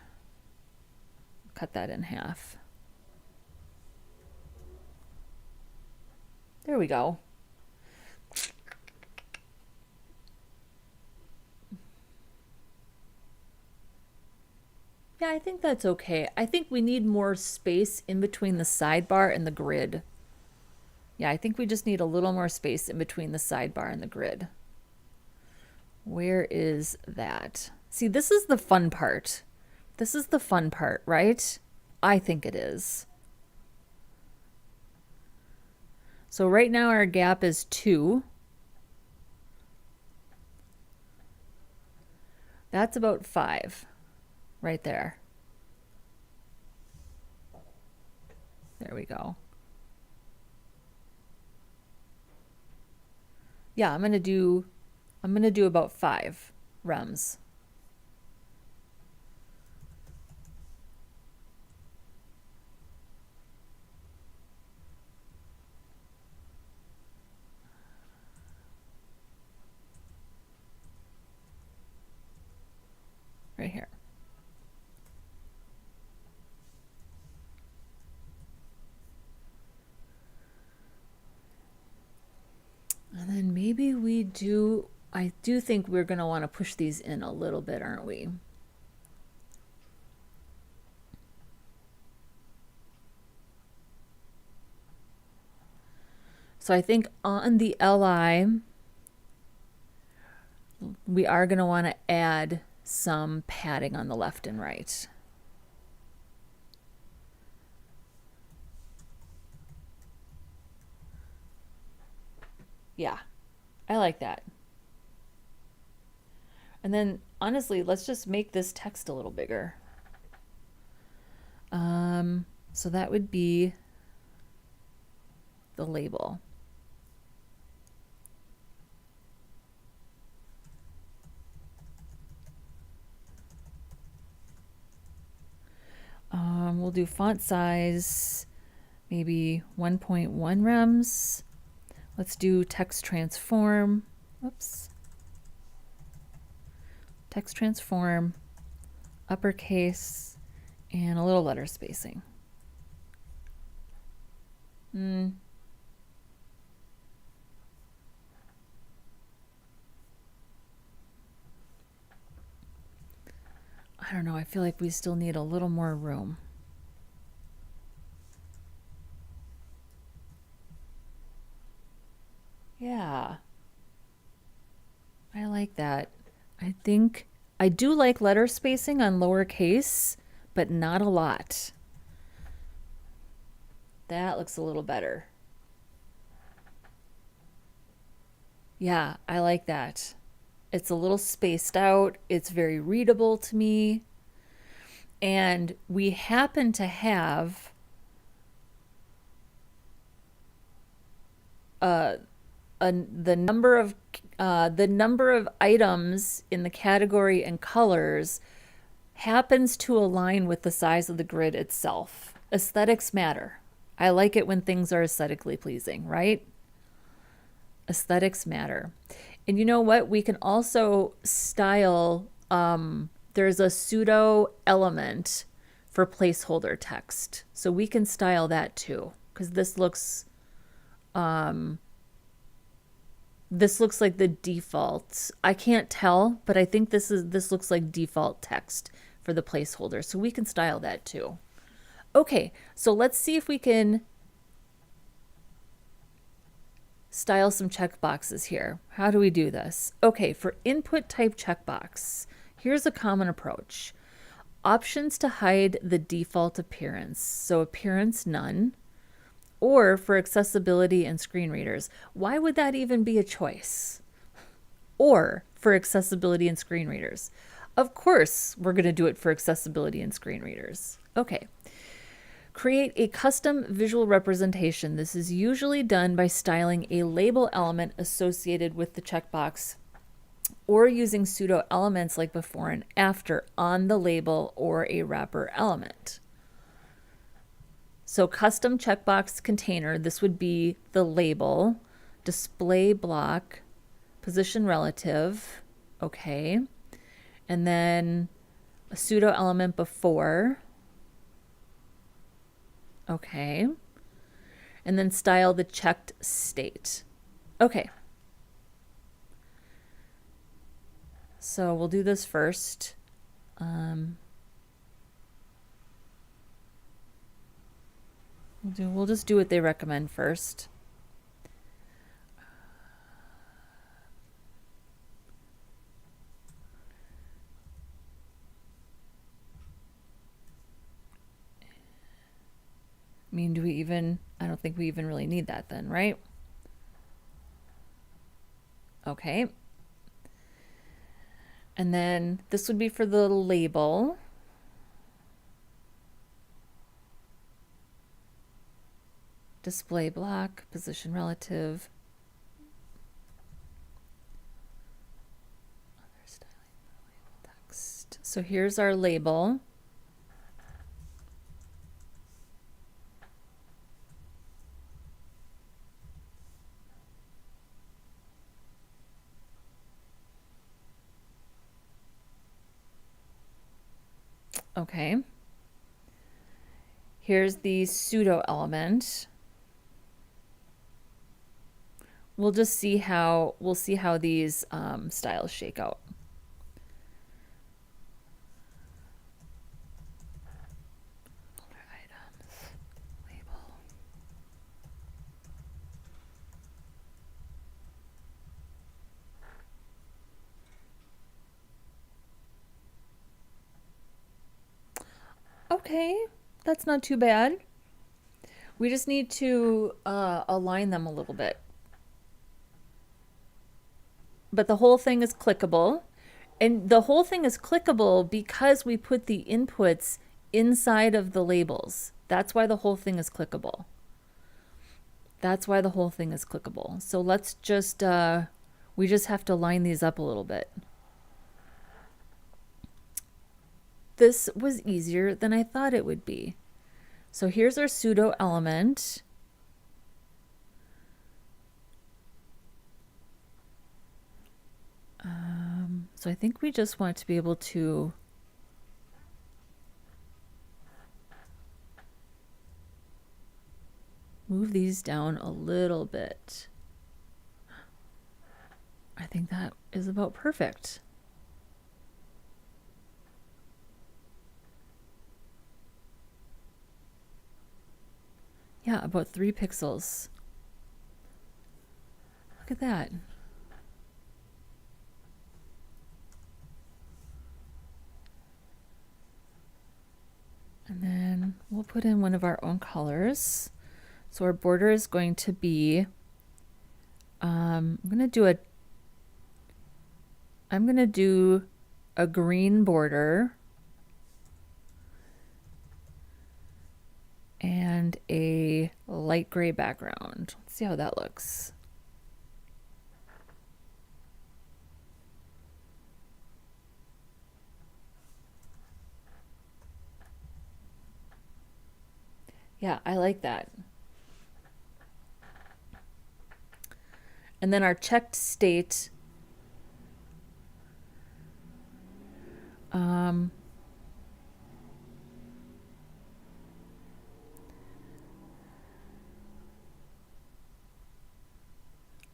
Cut that in half. There we go. Yeah, I think that's okay. I think we need more space in between the sidebar and the grid. Yeah, I think we just need a little more space in between the sidebar and the grid. Where is that? See, this is the fun part. This is the fun part, right? I think it is. So right now our gap is 2. That's about 5 right there. There we go. Yeah, I'm gonna do about 5 rems. Right here. And then maybe we do, I do think we're going to want to push these in a little bit, aren't we? So I think on the LI, we are going to want to add some padding on the left and right. Yeah, I like that. And then honestly, let's just make this text a little bigger. So that would be the label. We'll do font size, maybe 1.1 rems. Let's do text transform. Whoops. Text transform, uppercase, and a little letter spacing. I don't know. I feel like we still need a little more room. Yeah. I like that. I think I do like letter spacing on lowercase, but not a lot. That looks a little better. Yeah, I like that. It's a little spaced out. It's very readable to me. And we happen to have the number of items in the category and colors happens to align with the size of the grid itself. Aesthetics matter. I like it when things are aesthetically pleasing, right? Aesthetics matter. And you know what? We can also style, there's a pseudo element for placeholder text. So we can style that too, because this looks like the default. I can't tell, but I think this looks like default text for the placeholder. So we can style that too. Okay, so let's see if we can style some checkboxes here. How do we do this? Okay, for input type checkbox, here's a common approach. Options to hide the default appearance. So appearance none. Or for accessibility and screen readers. Why would that even be a choice? Or for accessibility and screen readers. Of course, we're going to do it for accessibility and screen readers. Okay. Create a custom visual representation. This is usually done by styling a label element associated with the checkbox or using pseudo elements like before and after on the label or a wrapper element. So custom checkbox container, this would be the label, display block, position relative, okay. And then a pseudo element before, okay. And then style the checked state. Okay. So we'll do this first. We'll just do what they recommend first. I mean, I don't think we even really need that then, right? Okay. And then this would be for the label. Display block, position relative. Other styling label text. So here's our label. Okay. Here's the pseudo element. We'll see how these styles shake out. Items, label. Okay, that's not too bad. We just need to align them a little bit. But the whole thing is clickable. And the whole thing is clickable because we put the inputs inside of the labels. That's why the whole thing is clickable. That's why the whole thing is clickable. So let's just, we just have to line these up a little bit. This was easier than I thought it would be. So here's our pseudo element. So I think we just want to be able to move these down a little bit. I think that is about perfect. Yeah, about 3 pixels. Look at that. And then we'll put in one of our own colors. So our border is going to be, I'm going to do a green border and a light gray background. Let's see how that looks. Yeah, I like that. And then our checked state,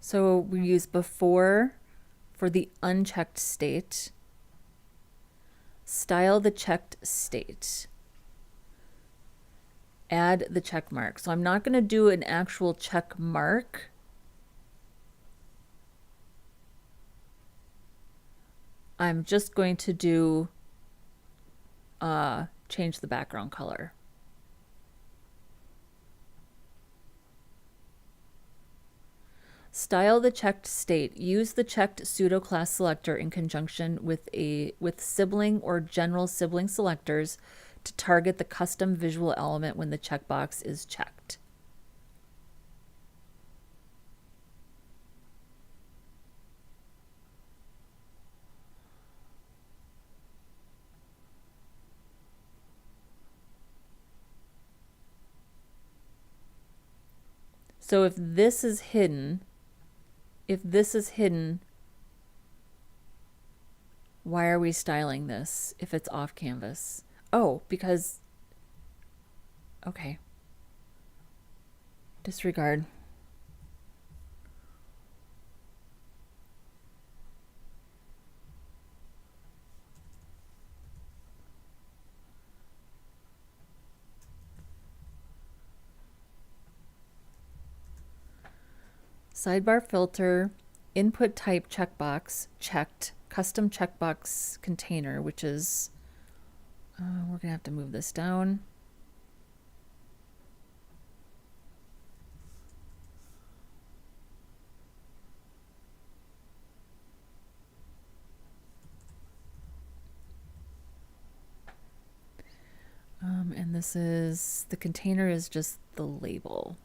so we use before for the unchecked state, style the checked state, add the check mark. So I'm not going to do an actual check mark. I'm just going to do change the background color. Style the checked state. Use the checked pseudo class selector in conjunction with sibling or general sibling selectors to target the custom visual element when the checkbox is checked. So if this is hidden, why are we styling this if it's off canvas? Oh, because, okay. Disregard. Sidebar filter, input type checkbox, checked, custom checkbox container, which is, we're gonna have to move this down. And this is, the container is just the label.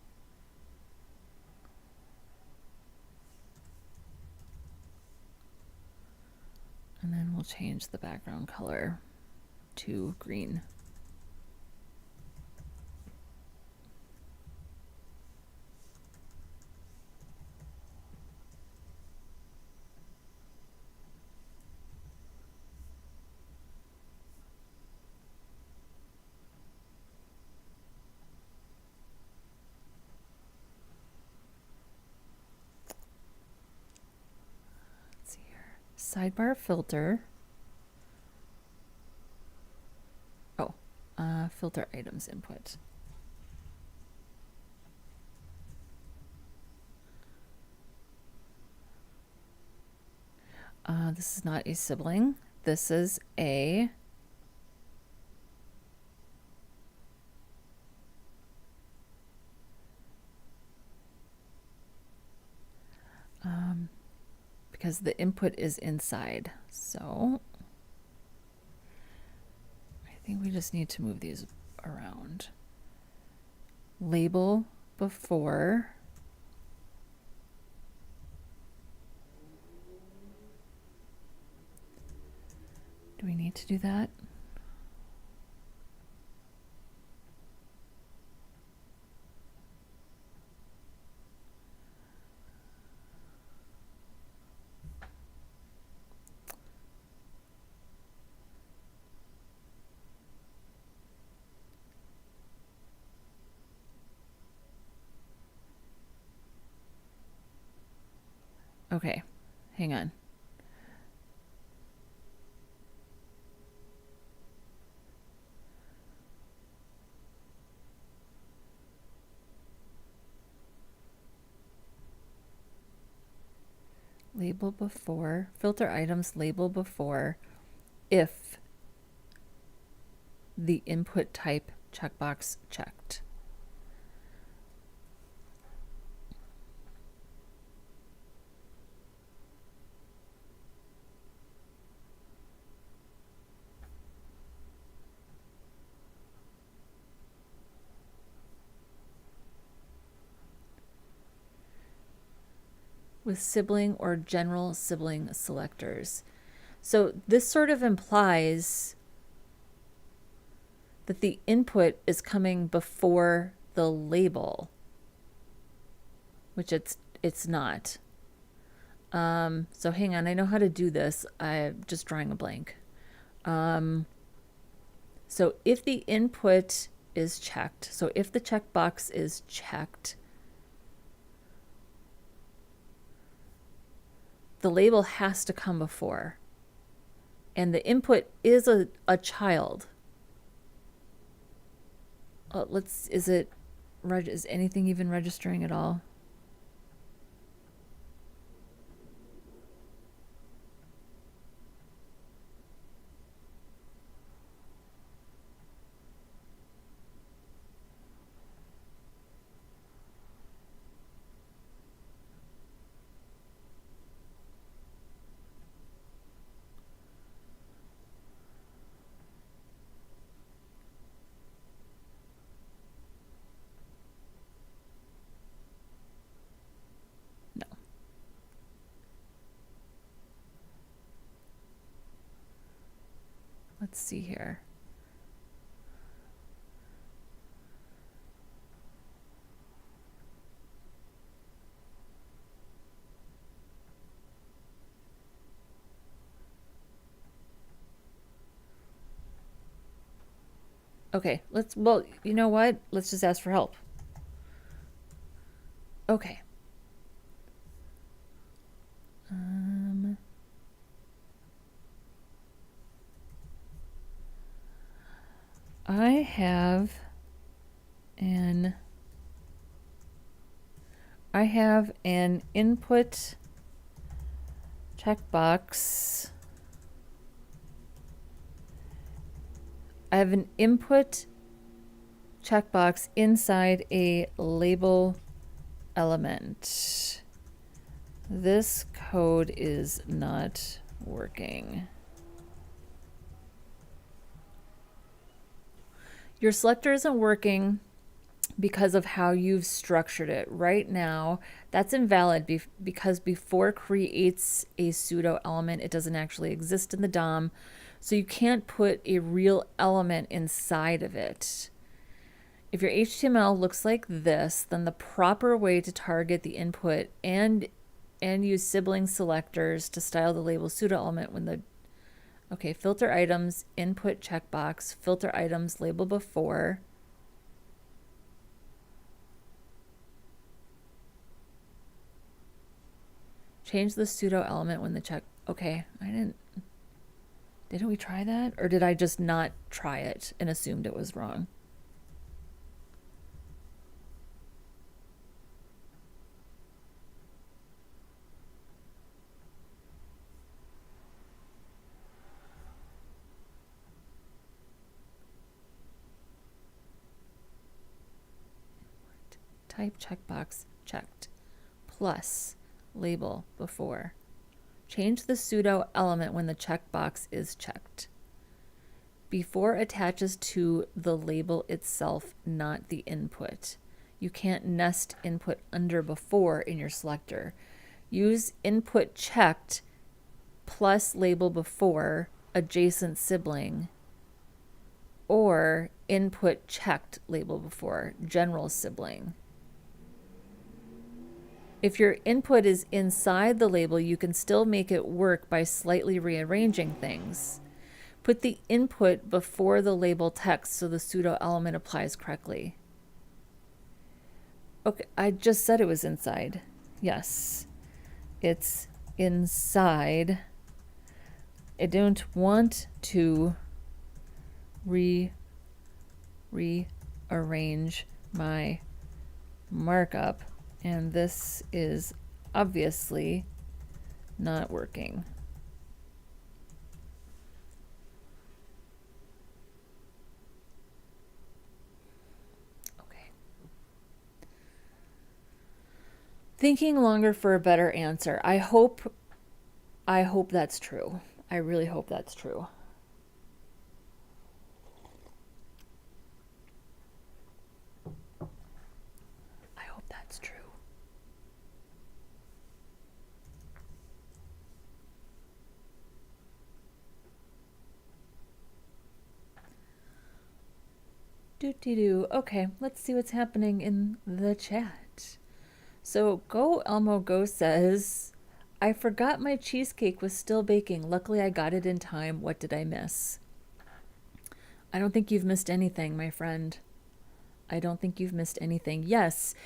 And then we'll change the background color to green. Let's see here. Sidebar filter. Oh, filter items input. This is not a sibling. This is a because the input is inside. So I think we just need to move these around. Label before. Do we need to do that? Okay, hang on. Label before, filter items, label before, if the input type checkbox checked. With sibling or general sibling selectors. So this sort of implies that the input is coming before the label, which it's not. So hang on, I know how to do this. I'm just drawing a blank. So if the input is checked, so if the checkbox is checked, the label has to come before. And the input is a child. Is anything even registering at all? Let's see here. Okay, well, you know what? Let's just ask for help. Okay. I have an input checkbox. I have an input checkbox inside a label element. This code is not working. Your selector isn't working because of how you've structured it. Right now, that's invalid because before creates a pseudo element, it doesn't actually exist in the DOM. So you can't put a real element inside of it. If your HTML looks like this, then the proper way to target the input and use sibling selectors to style the label pseudo element when the filter items, input checkbox, filter items, label before. Change the pseudo element when the check. Okay, didn't we try that? Or did I just not try it and assumed it was wrong? Type checkbox checked plus label before. Change the pseudo element when the checkbox is checked. Before attaches to the label itself, not the input. You can't nest input under before in your selector. Use input checked plus label before adjacent sibling, or input checked label before general sibling. If your input is inside the label, you can still make it work by slightly rearranging things. Put the input before the label text so the pseudo element applies correctly. Okay, I just said it was inside. Yes, it's inside. I don't want to rearrange my markup, and this is obviously not working. Okay. Thinking longer for a better answer. I hope that's true. I really hope that's true. I hope that's true. Doo-dee-doo. Okay, let's see what's happening in the chat. So Go Elmo Go says, I forgot my cheesecake was still baking. Luckily I got it in time. What did I miss? I don't think you've missed anything, my friend. I don't think you've missed anything. Yes.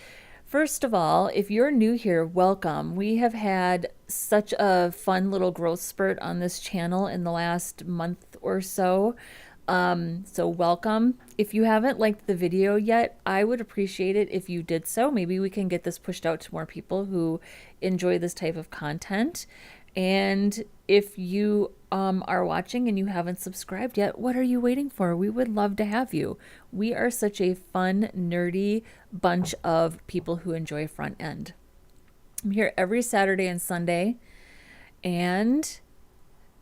First of all, if you're new here, welcome. We have had such a fun little growth spurt on this channel in the last month or so. So welcome. If you haven't liked the video yet, I would appreciate it if you did so. Maybe we can get this pushed out to more people who enjoy this type of content. And if you are watching and you haven't subscribed yet, what are you waiting for? We would love to have you. We are such a fun, nerdy bunch of people who enjoy front end. I'm here every Saturday and Sunday, and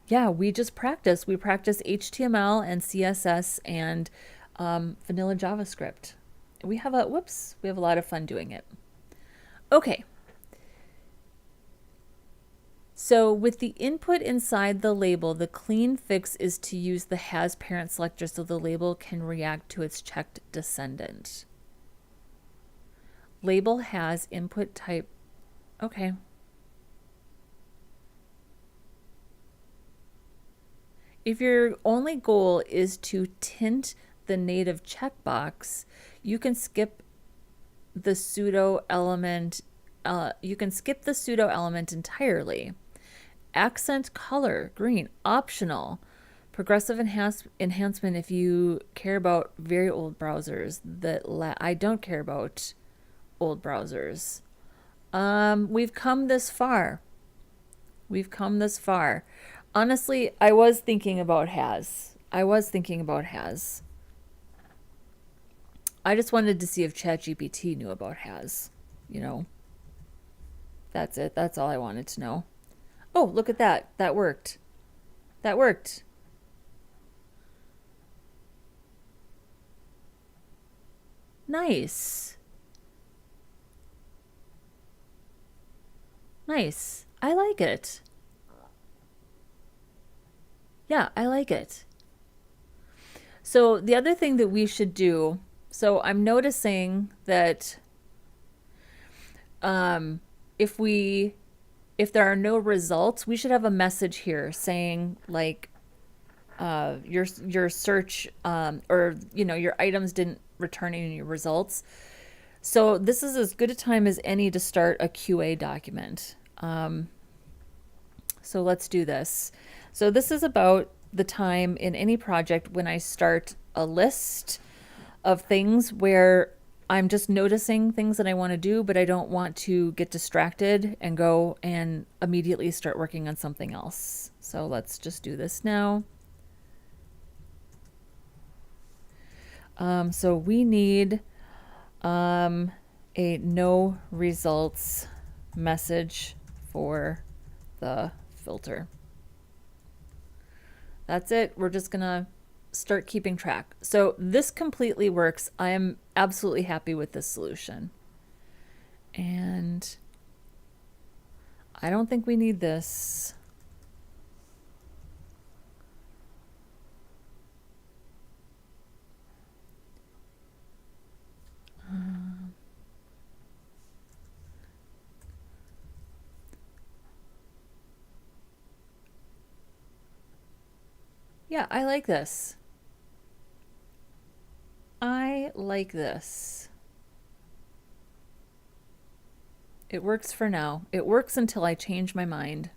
yeah, we just practice. We practice HTML and CSS and vanilla JavaScript. We have a lot of fun doing it. Okay. So with the input inside the label, the clean fix is to use the has parent selector so the label can react to its checked descendant. Label has input type. Okay. If your only goal is to tint the native checkbox, you can skip the pseudo element. Entirely. Accent color, green, optional. Progressive enhancement if you care about very old browsers. I don't care about old browsers. We've come this far. Honestly, I was thinking about has. I just wanted to see if ChatGPT knew about has, you know. That's it. That's all I wanted to know. Oh, look at that. That worked. Nice. I like it. Yeah, I like it. So the other thing that we should do, so I'm noticing that if there are no results, we should have a message here saying like your search or your items didn't return any results. So this is as good a time as any to start a QA document. So let's do this. So this is about the time in any project when I start a list of things where I'm just noticing things that I want to do, but I don't want to get distracted and go and immediately start working on something else. So let's just do this now. So we need a no results message for the filter. That's it. We're just gonna start keeping track. So this completely works. I am absolutely happy with this solution. And I don't think we need this. Yeah, I like this. I like this. It works for now. It works until I change my mind.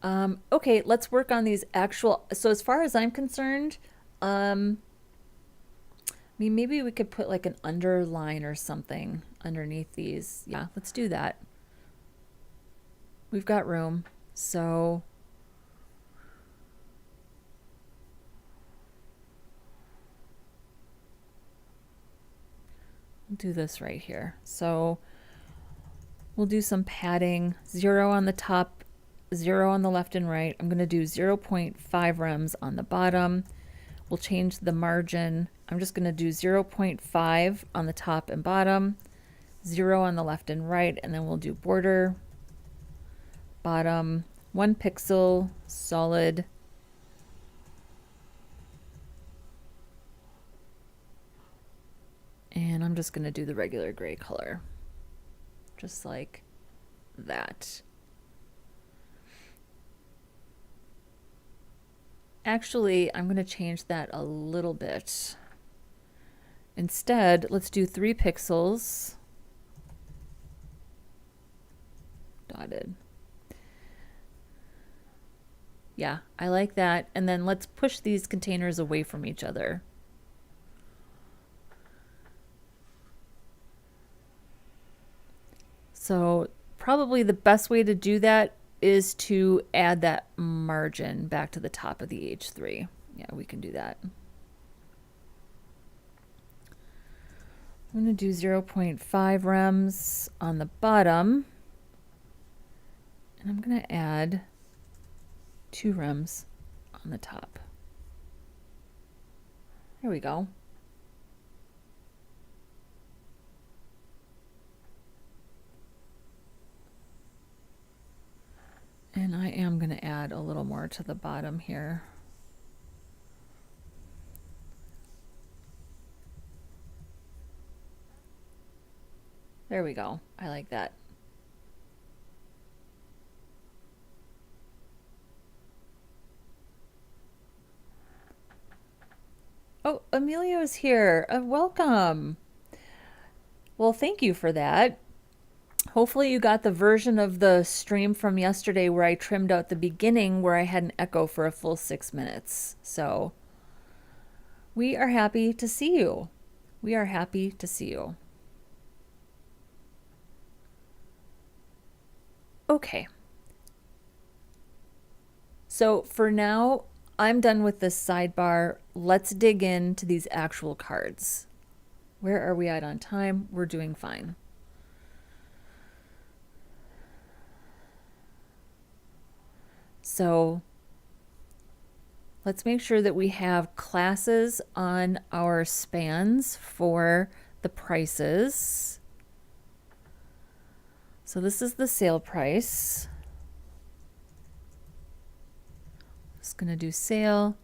Okay, let's work on these actual. So as far as I'm concerned, I mean, maybe we could put like an underline or something underneath these. Yeah, let's do that. We've got room. So we'll do this right here. So we'll do some padding, 0 on the top, 0 on the left and right. I'm going to do 0.5 rems on the bottom. We'll change the margin. I'm just going to do 0.5 on the top and bottom, 0 on the left and right, and then we'll do border, bottom, 1 pixel, solid, and I'm just going to do the regular gray color, just like that. Actually, I'm going to change that a little bit. Instead, let's do 3 pixels dotted. Yeah, I like that. And then let's push these containers away from each other. So probably the best way to do that is to add that margin back to the top of the H3. Yeah, we can do that. I'm going to do 0.5 rems on the bottom. And I'm going to add 2 rems on the top. There we go. And I am going to add a little more to the bottom here. There we go. I like that. Oh, Emilio's here. Welcome. Well, thank you for that. Hopefully you got the version of the stream from yesterday where I trimmed out the beginning where I had an echo for a full 6 minutes. So we are happy to see you. We are happy to see you. Okay. So for now, I'm done with this sidebar. Let's dig into these actual cards. Where are we at on time? We're doing fine. So let's make sure that we have classes on our spans for the prices. So this is the sale price. Just going to do sale.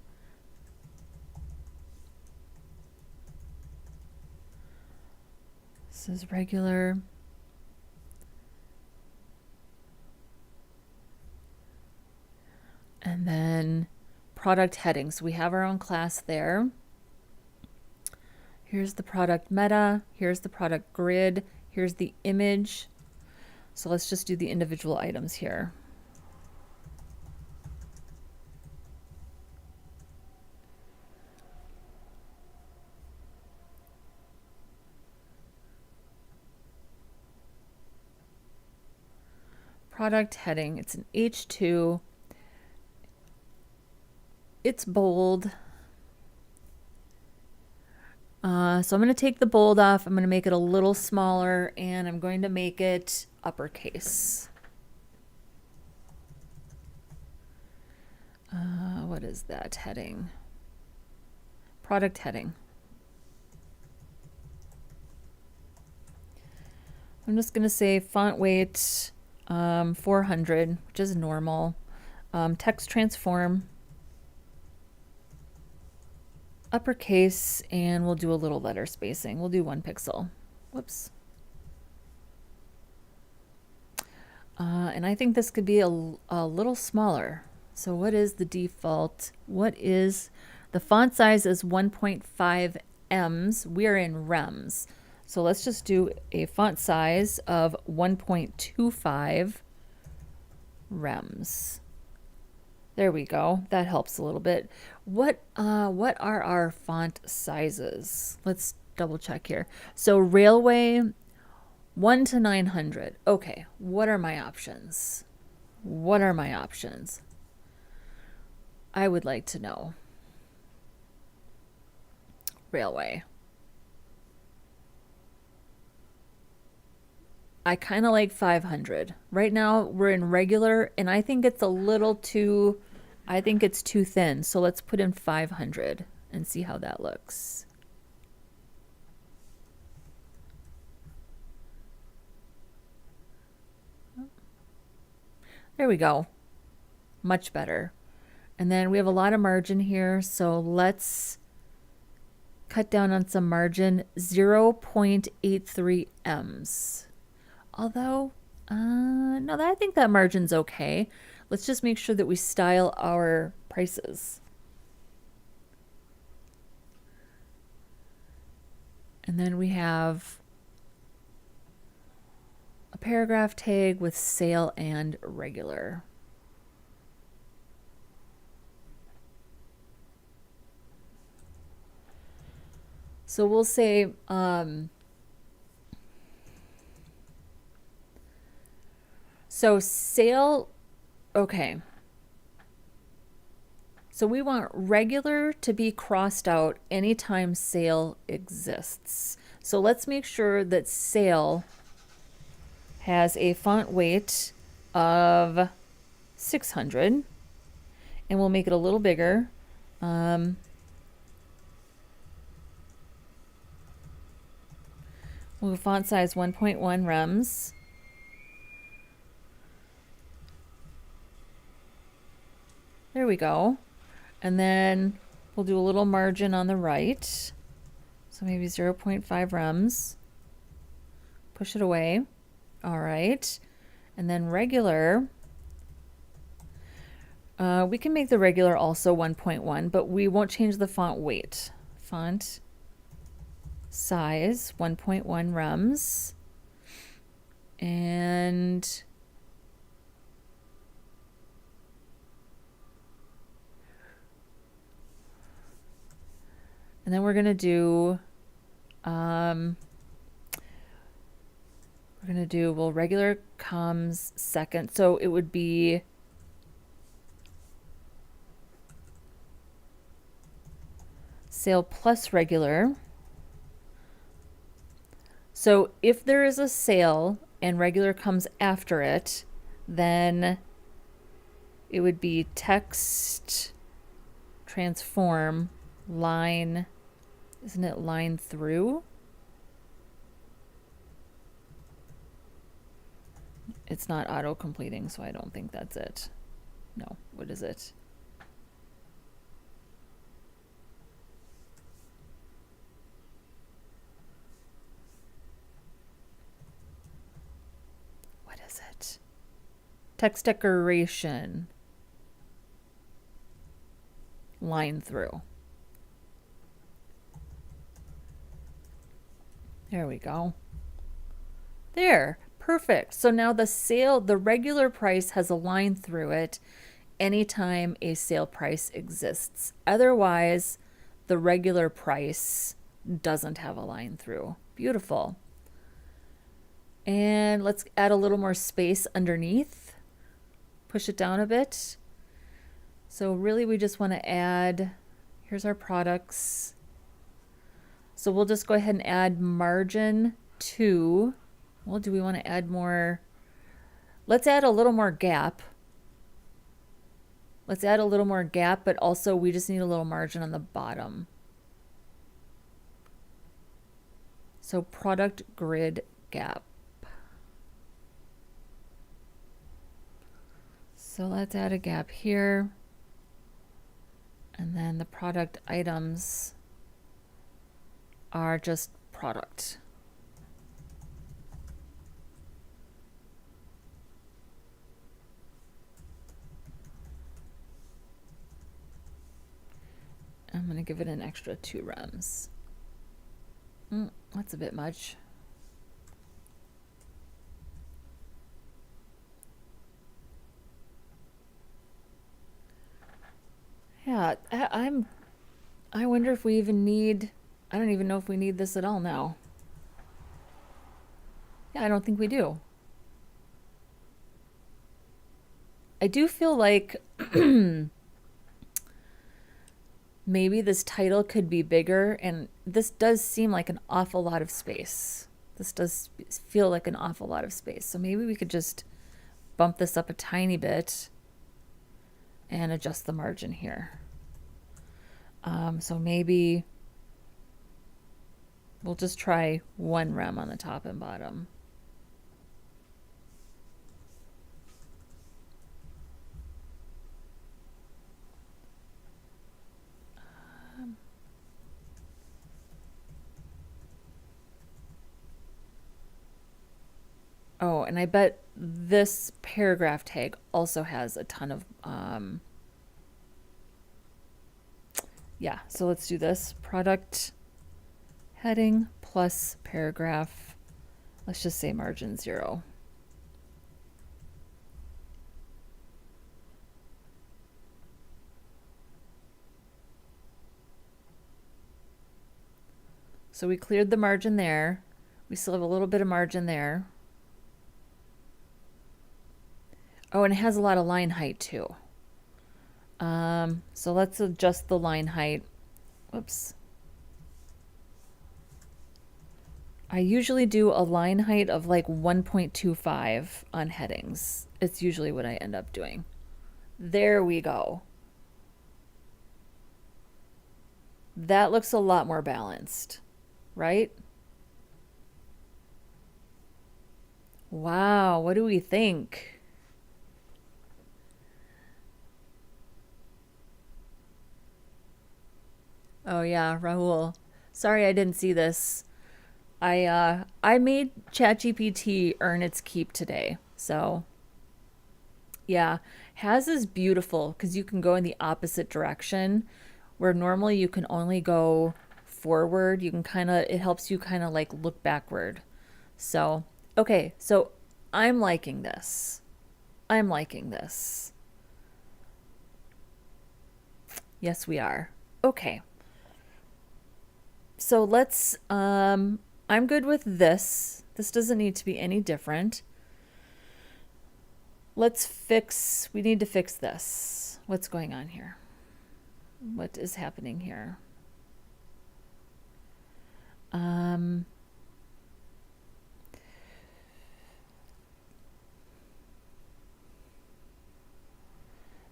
This is regular. And then product headings. We have our own class there. Here's the product meta. Here's the product grid. Here's the image. So let's just do the individual items here. Product heading. It's an H2. It's bold. So I'm going to take the bold off. I'm going to make it a little smaller, and I'm going to make it uppercase. What is that heading? Product heading. I'm just going to say font weight 400, which is normal. Text transform, uppercase, and we'll do a little letter spacing. We'll do 1 pixel. Whoops. And I think this could be a little smaller. So what is the default? What is the font size is 1.5 ems. We're in rems. So let's just do a font size of 1.25 rems. There we go. That helps a little bit. What are our font sizes? Let's double check here. So Railway 1 to 900. Okay, what are my options? What are my options? I would like to know. Railway. I kind of like 500. Right now we're in regular, and I think it's a little too, I think it's too thin. So let's put in 500 and see how that looks. There we go. Much better. And then we have a lot of margin here, so let's cut down on some margin, 0.83 ems. Although, no, I think that margin's okay. Let's just make sure that we style our prices. And then we have a paragraph tag with sale and regular. So we'll say, so sale, okay. So we want regular to be crossed out anytime sale exists. So let's make sure that sale has a font weight of 600, and we'll make it a little bigger. We'll do font size 1.1 rems. There we go. And then we'll do a little margin on the right. So maybe 0.5 rems. Push it away. All right. And then regular. We can make the regular also 1.1, but we won't change the font weight. Font size 1.1 rems. And then we're going to do, well, regular comes second. So it would be sale plus regular. So if there is a sale and regular comes after it, then it would be text transform line, isn't it line through? It's not auto completing, so I don't think that's it. No, what is it? What is it? Text decoration. Line through. There we go. There, perfect. So now the sale, the regular price has a line through it anytime a sale price exists. Otherwise, the regular price doesn't have a line through. Beautiful. And let's add a little more space underneath. Push it down a bit. So really we just want to add, here's our products. So we'll just go ahead and add margin 2. Well, do we want to add more? Let's add a little more gap. Let's add a little more gap, but also we just need a little margin on the bottom. So product grid gap. So let's add a gap here. And then the product items are just product. I'm going to give it an extra 2 rems. That's a bit much. Yeah, I wonder if we even need, I don't even know if we need this at all now. Yeah, I don't think we do. I do feel like maybe this title could be bigger, and this does seem like an awful lot of space. This does feel like an awful lot of space. So maybe we could just bump this up a tiny bit and adjust the margin here. So maybe we'll just try 1 rem on the top and bottom. Oh, and I bet this paragraph tag also has a ton of, yeah, so let's do this. Product heading plus paragraph. Let's just say margin 0. So we cleared the margin there. We still have a little bit of margin there. Oh, and it has a lot of line height too. So let's adjust the line height. Whoops. I usually do a line height of like 1.25 on headings. It's usually what I end up doing. There we go. That looks a lot more balanced, right? Wow, what do we think? Oh yeah, Rahul. Sorry I didn't see this. I made ChatGPT earn its keep today. So yeah, Has is beautiful because you can go in the opposite direction where normally you can only go forward. You can it helps you kind of like look backward. So, okay, so I'm liking this. I'm liking this. Yes, we are. Okay. So let's, I'm good with this. This doesn't need to be any different. We need to fix this. What's going on here? What is happening here?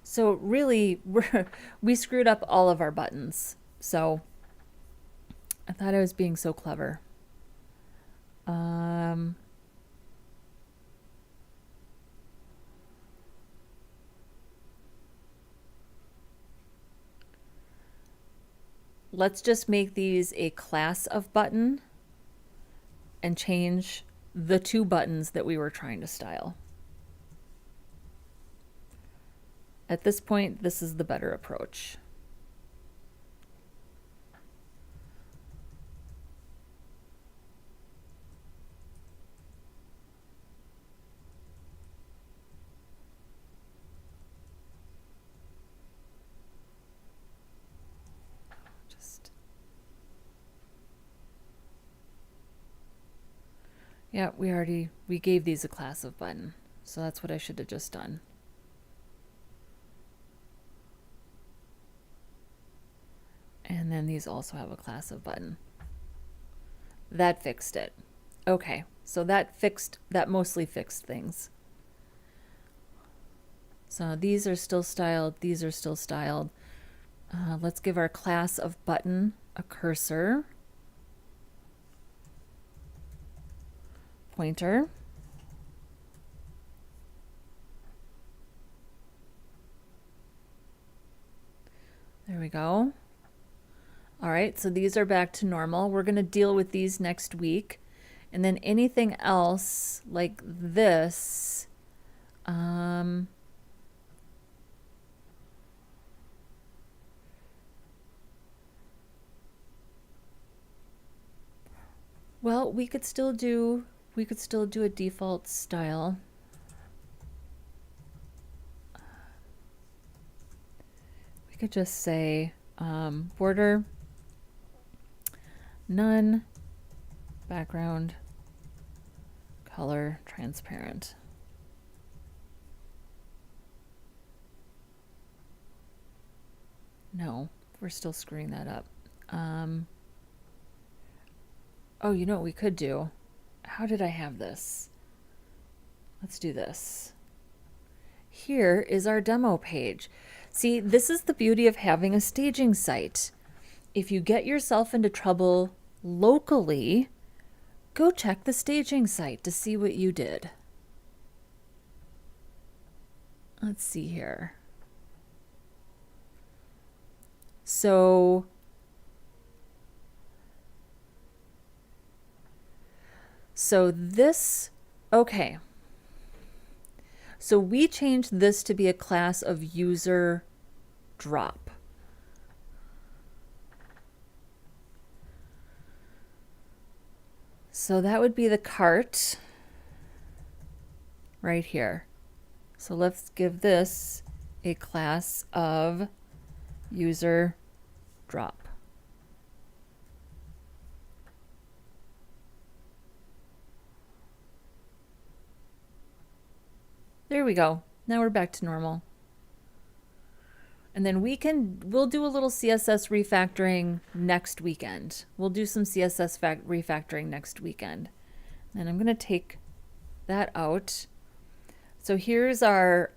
So really, we screwed up all of our buttons. So I thought I was being so clever. Let's just make these a class of button and change the 2 buttons that we were trying to style. At this point, this is the better approach. Yeah, we gave these a class of button. So that's what I should have just done. And then these also have a class of button. That fixed it. Okay, so that mostly fixed things. So these are still styled, these are still styled. Let's give our class of button a cursor, pointer. There we go. All right, so these are back to normal. We're going to deal with these next week. And then anything else like this, well, we could still do a default style. We could just say border, none, background, color, transparent. No, we're still screwing that up. Oh, you know what we could do? How did I have this? Let's do this. Here is our demo page. See, this is the beauty of having a staging site. If you get yourself into trouble locally, go check the staging site to see what you did. Let's see here. So this, okay. So we changed this to be a class of user drop. So that would be the cart right here. So let's give this a class of user drop. There we go. Now we're back to normal. And then we'll do a little CSS refactoring next weekend. We'll do some CSS refactoring next weekend. And I'm going to take that out. So here's our,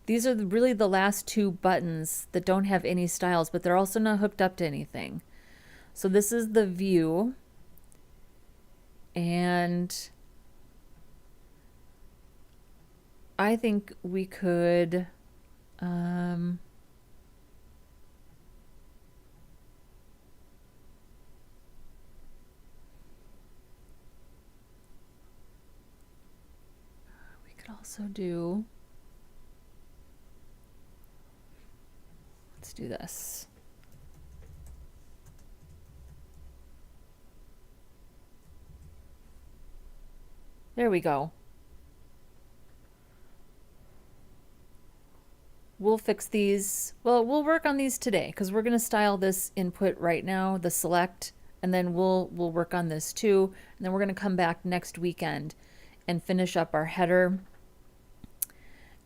these are really the last two buttons that don't have any styles, but they're also not hooked up to anything. So this is the view. And I think we could, we could also do, let's do this. There we go. We'll fix these. Well, we'll work on these today because we're going to style this input right now, the select, and then we'll work on this too. And then we're going to come back next weekend and finish up our header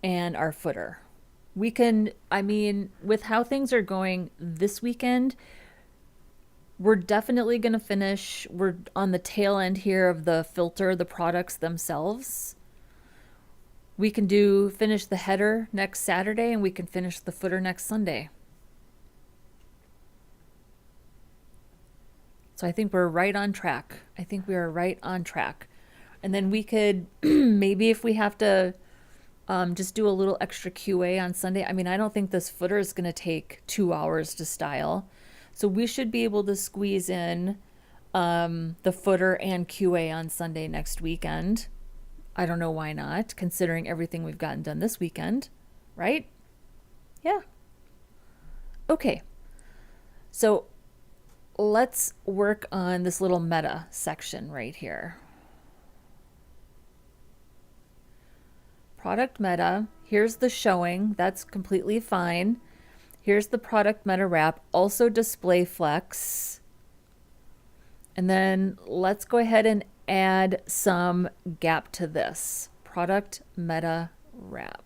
and our footer. We can, I mean, with how things are going this weekend, we're definitely going to finish. We're on the tail end here of the filter, the products themselves. We can finish the header next Saturday, and we can finish the footer next Sunday. So I think we're right on track. I think we are right on track. And then we could, maybe if we have to just do a little extra QA on Sunday. I mean, I don't think this footer is going to take 2 hours to style. So we should be able to squeeze in the footer and QA on Sunday next weekend. I don't know why not, considering everything we've gotten done this weekend, right? Yeah. Okay. So let's work on this little meta section right here. Product meta, here's the showing, that's completely fine. Here's the product meta wrap, also display flex. And then let's go ahead and add some gap to this. Product meta wrap.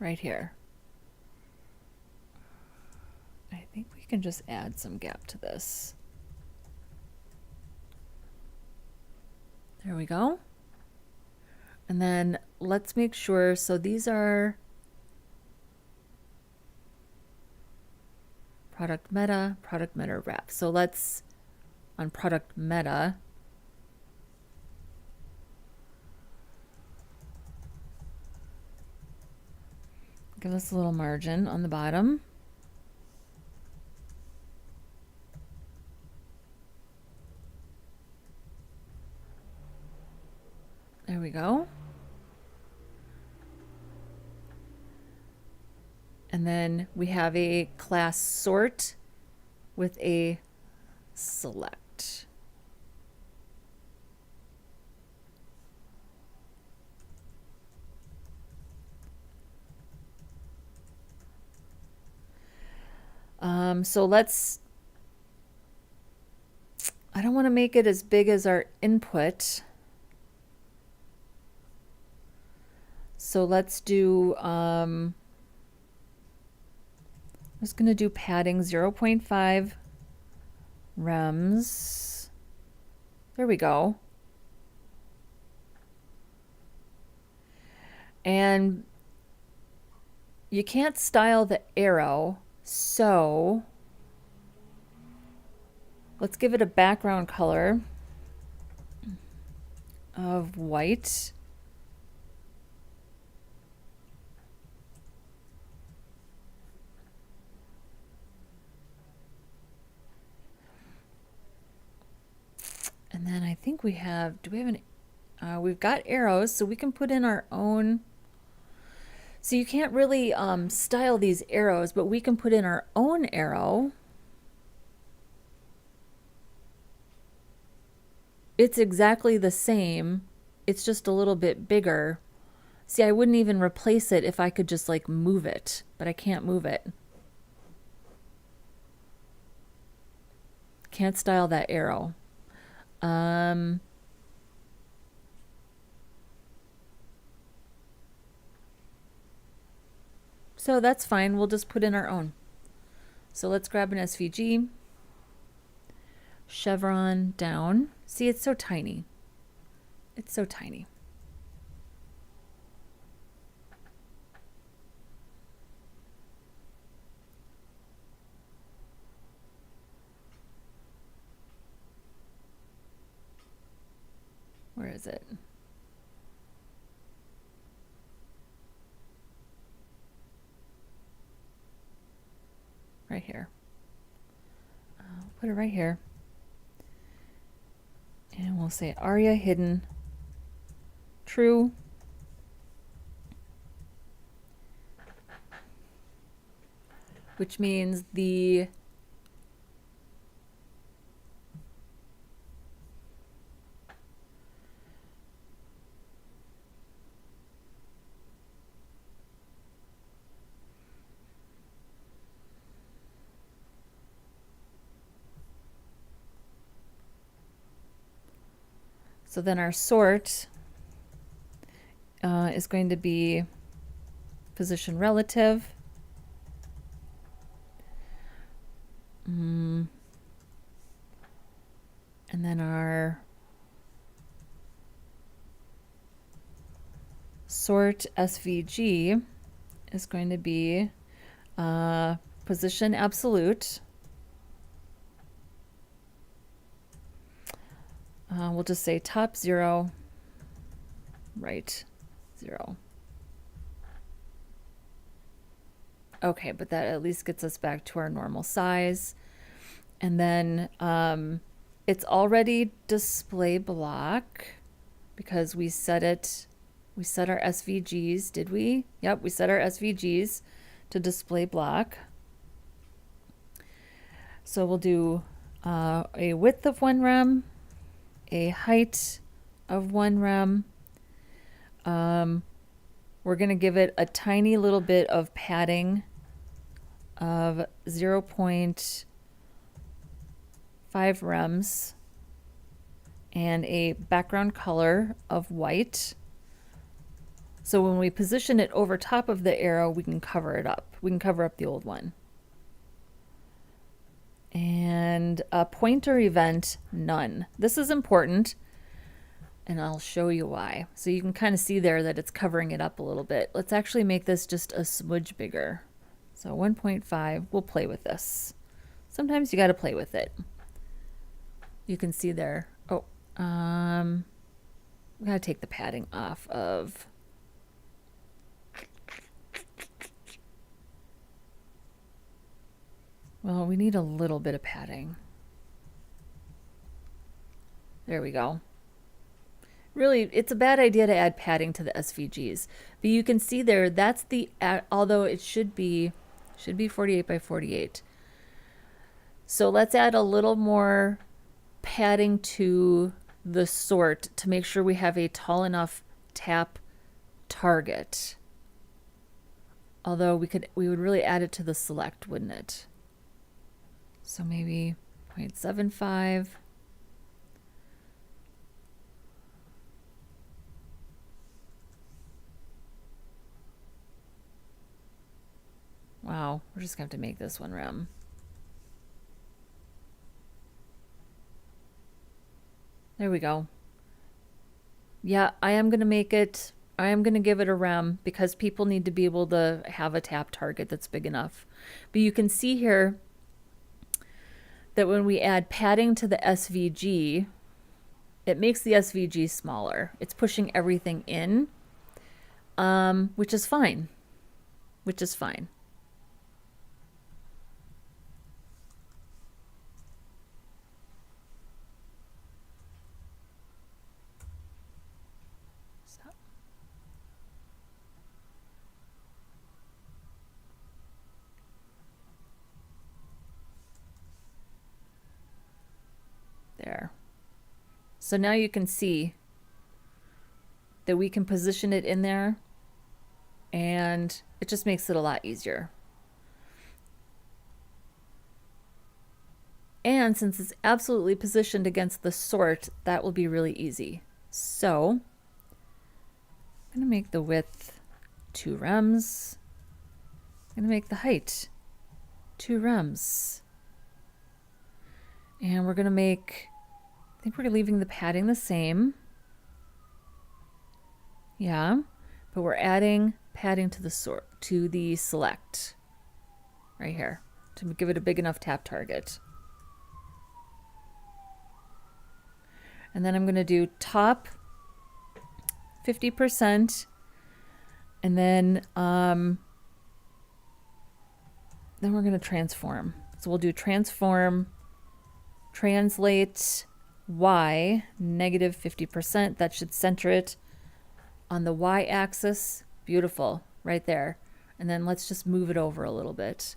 right here. I think we can just add some gap to this. There we go. And then let's make sure, so these are product meta wrap. So let's, on product meta, give us a little margin on the bottom. There we go. And then we have a class sort with a select. So let's, I don't want to make it as big as our input. So let's do, I'm just going to do padding 0.5 rems. There we go. And you can't style the arrow, so let's give it a background color of white. And then I think we have, do we have an, we've got arrows, so we can put in our own. So you can't really style these arrows, but we can put in our own arrow. It's exactly the same. It's just a little bit bigger. See, I wouldn't even replace it if I could just like move it, but I can't move it. Can't style that arrow. So that's fine. We'll just put in our own. So let's grab an SVG. Chevron down. See, it's so tiny. It's so tiny. Where is it? Right here. Put it right here. And we'll say aria hidden true. Which means the so then our sort is going to be position relative. And then our sort SVG is going to be position absolute. We'll just say top 0, right 0. Okay, but that at least gets us back to our normal size. And then it's already display block because we set it, we set our SVGs, did we? Yep, we set our SVGs to display block. So we'll do a width of 1 rem, a height of 1 rem. We're going to give it a tiny little bit of padding of 0.5 rems and a background color of white. So when we position it over top of the arrow, we can cover it up. We can cover up the old one. And a pointer event, none. This is important, and I'll show you why. So you can kind of see there that it's covering it up a little bit. Let's actually make this just a smidge bigger. So 1.5, we'll play with this. Sometimes you got to play with it. You can see there. Oh, we got to take the padding off of. Well, we need a little bit of padding. There we go. Really, it's a bad idea to add padding to the SVGs. But you can see there, that's the, although it should be 48 by 48. So let's add a little more padding to the sort to make sure we have a tall enough tap target. Although we would really add it to the select, wouldn't it? So maybe 0.75. Wow, we're just going to have to make this one rem. There we go. Yeah, I am going to make it, I am going to give it a rem because people need to be able to have a tap target that's big enough. But you can see here that when we add padding to the SVG, it makes the SVG smaller. It's pushing everything in, which is fine, which is fine. There. So now you can see that we can position it in there, and it just makes it a lot easier. And since it's absolutely positioned against the sort, that will be really easy. So I'm going to make the width 2 rems. I'm going to make the height 2 rems. And we're going to make, I think we're leaving the padding the same. Yeah, but we're adding padding to the sort, to the select right here to give it a big enough tap target. And then I'm going to do top 50%, and then we're going to transform. So we'll do transform, translate y negative 50%. That should center it on the y-axis. Beautiful, right there. And then let's just move it over a little bit.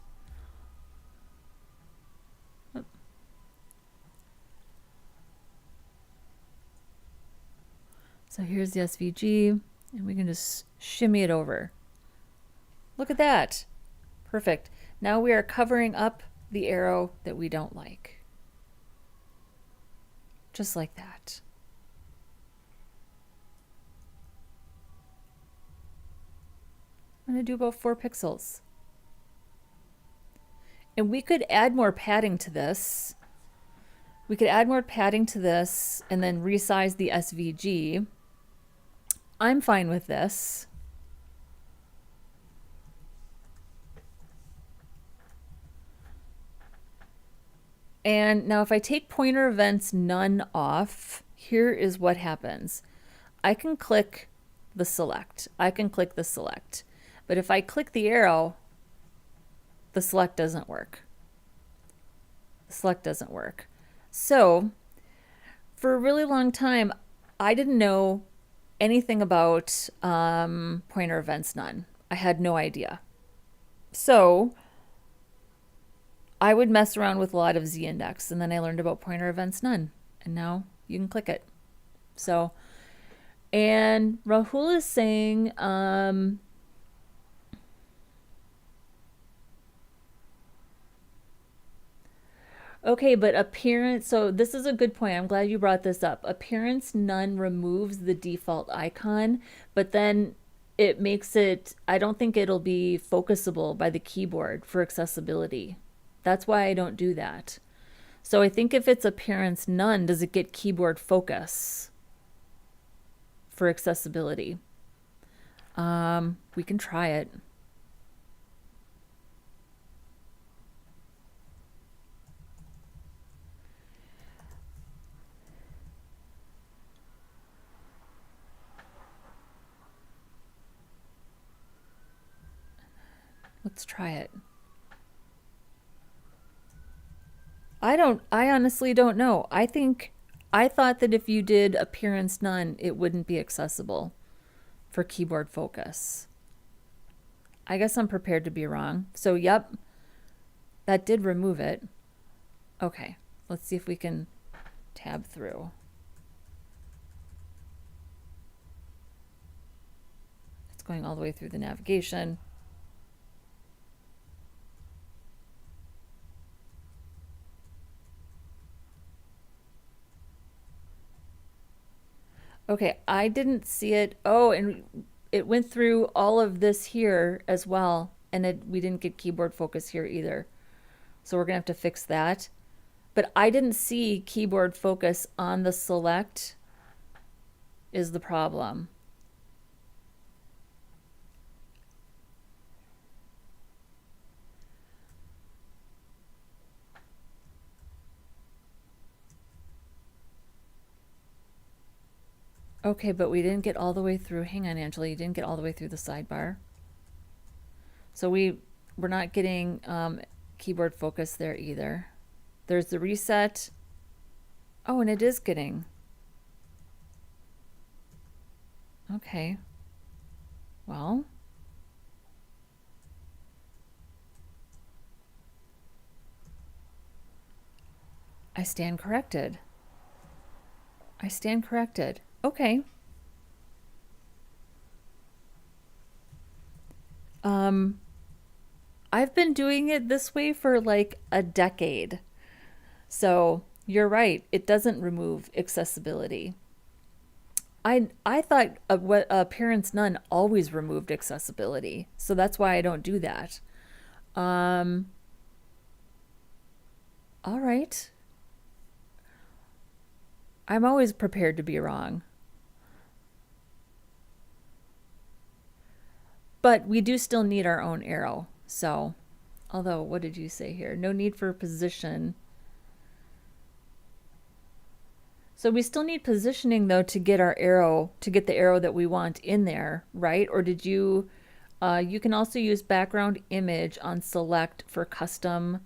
So here's the SVG, and we can just shimmy it over. Look at that. Perfect. Now we are covering up the arrow that we don't like. Just like that. I'm going to do about 4 pixels. And we could add more padding to this. We could add more padding to this and then resize the SVG. I'm fine with this. And now if I take pointer events none off, here is what happens. I can click the select. I can click the select. But if I click the arrow, the select doesn't work. The select doesn't work. So for a really long time, I didn't know anything about pointer events none. I had no idea. So I would mess around with a lot of z-index, and then I learned about pointer events none, and now you can click it. So, and Rahul is saying, okay, but appearance, so this is a good point. I'm glad you brought this up. Appearance none removes the default icon, but then it makes it, I don't think it'll be focusable by the keyboard for accessibility. That's why I don't do that. So I think if it's appearance none, does it get keyboard focus for accessibility? We can try it. Let's try it. I honestly don't know. I thought that if you did appearance none, it wouldn't be accessible for keyboard focus. I guess I'm prepared to be wrong. So, yep, that did remove it. Okay, let's see if we can tab through. It's going all the way through the navigation. Okay, I didn't see it. Oh, and it went through all of this here as well, and we didn't get keyboard focus here either. So we're gonna have to fix that. But I didn't see keyboard focus on the select is the problem. Okay, but we didn't get all the way through. Hang on, Angela, you didn't get all the way through the sidebar. So we're not getting keyboard focus there either. There's the reset. Oh, and it is getting. Okay. Well. I stand corrected. I stand corrected. Okay. I've been doing it this way for like a decade. So you're right. It doesn't remove accessibility. I thought what appearance none always removed accessibility. So that's why I don't do that. All right. I'm always prepared to be wrong. But we do still need our own arrow. So, although, what did you say here? No need for position. So we still need positioning though to get our arrow, to get the arrow that we want in there, right? Or did you, you can also use background image on select for custom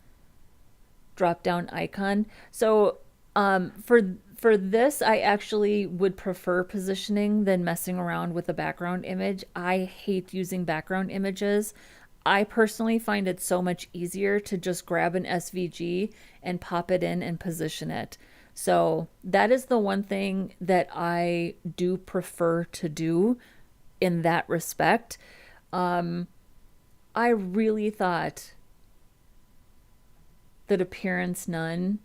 drop down icon. So for this, I actually would prefer positioning than messing around with a background image. I hate using background images. I personally find it so much easier to just grab an SVG and pop it in and position it. So that is the one thing that I do prefer to do in that respect. I really thought that appearance none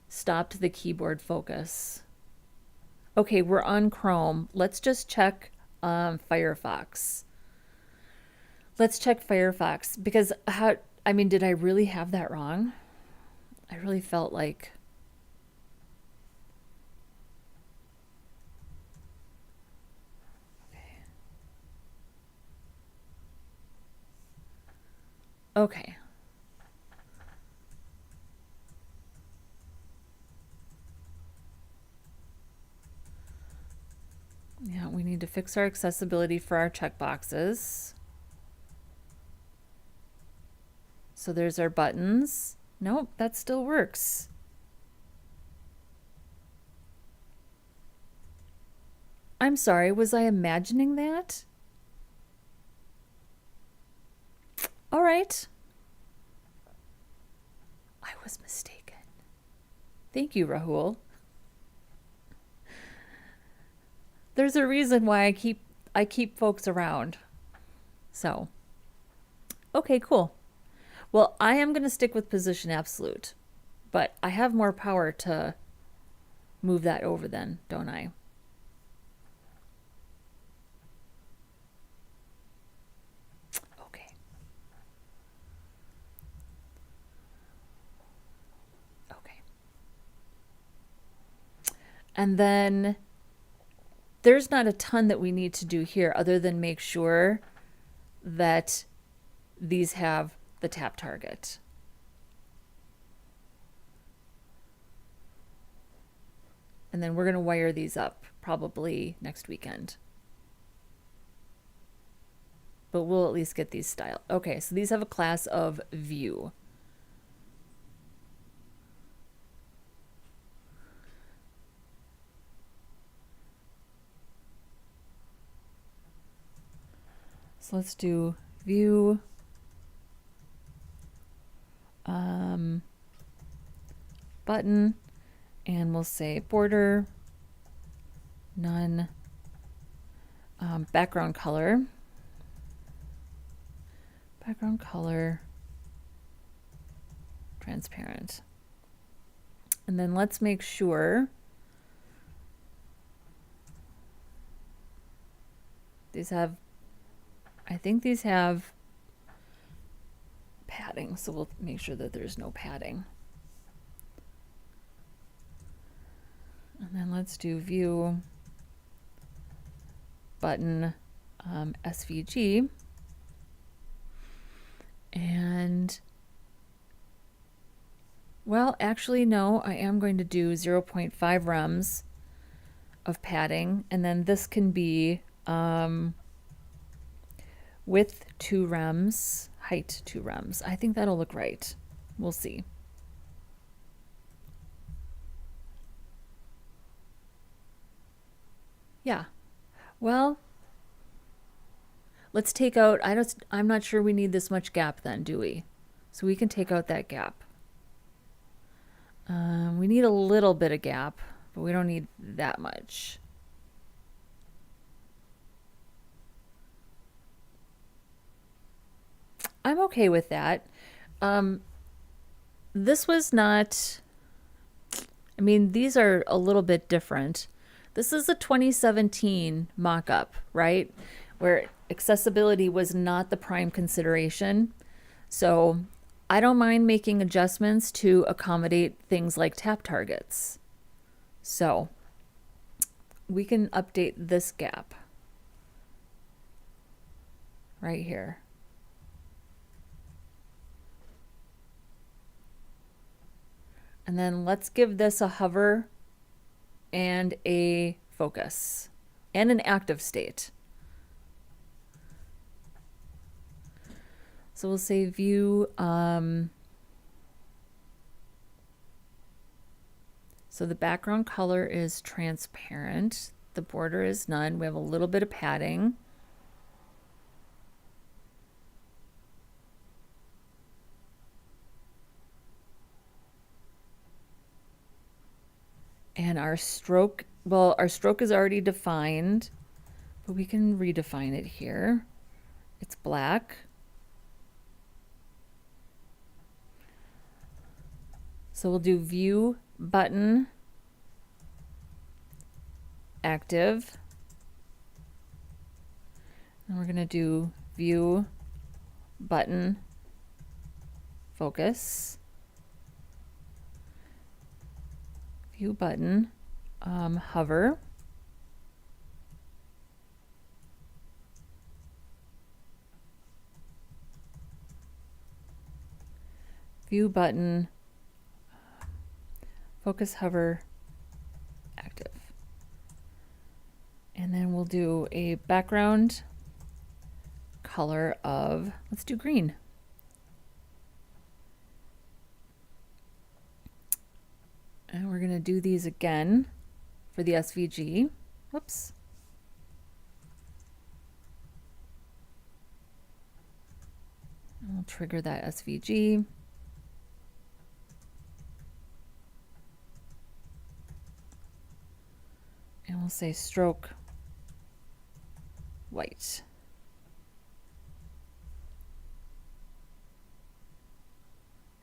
stopped the keyboard focus. Okay, we're on Chrome. Let's just check Firefox. Let's check Firefox because did I really have that wrong? I really felt like okay. Yeah, we need to fix our accessibility for our checkboxes. So there's our buttons. Nope, that still works. I'm sorry, was I imagining that? All right. I was mistaken. Thank you, Rahul. There's a reason why I keep folks around. So, okay, cool. Well, I am going to stick with position absolute, but I have more power to move that over then, don't I? And then there's not a ton that we need to do here other than make sure that these have the tap target. And then we're going to wire these up probably next weekend. But we'll at least get these styled. Okay, so these have a class of Vue. So let's do Vue button, and we'll say border, none, background color, transparent. And then let's make sure these have, I think these have padding, so we'll make sure that there's no padding. And then let's do Vue button SVG. And well, actually, no, I am going to do 0.5 rems of padding. And then this can be width 2 rems, height 2 rems. I think that'll look right. We'll see. Yeah. Well, let's take out, I'm not sure we need this much gap then, do we? So we can take out that gap. We need a little bit of gap, but we don't need that much. I'm okay with that. This was not, I mean, these are a little bit different. This is a 2017 mock-up, right? Where accessibility was not the prime consideration. So I don't mind making adjustments to accommodate things like tap targets. So we can update this gap right here. And then let's give this a hover and a focus and an active state. So we'll say Vue. So the background color is transparent. The border is none. We have a little bit of padding. And our stroke, well, our stroke is already defined, but we can redefine it here. It's black. So we'll do Vue button active. And we're going to do Vue button focus. Vue button hover. Vue button focus hover active. And then we'll do a background color of, let's do green. And we're going to do these again for the SVG. Whoops. And we'll trigger that SVG. And we'll say stroke white.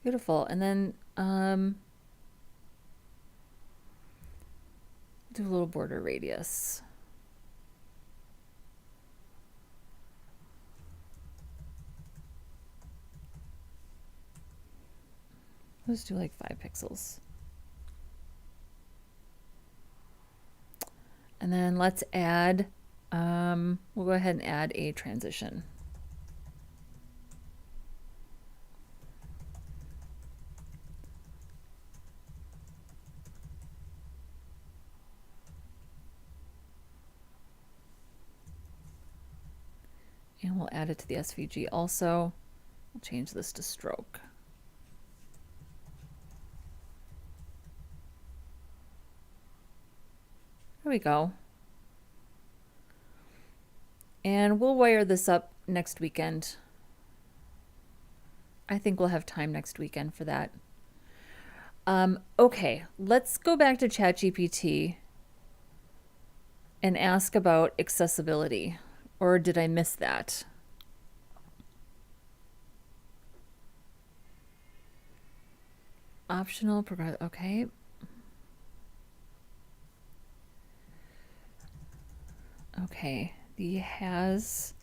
Beautiful. And then do a little border radius. Let's do like 5 pixels. And then let's add, we'll go ahead and add a transition. And we'll add it to the SVG also. We'll change this to stroke. There we go. And we'll wire this up next weekend. I think we'll have time next weekend for that. Okay, let's go back to ChatGPT and ask about accessibility. Or did I miss that? Optional progress. Okay. Okay. The has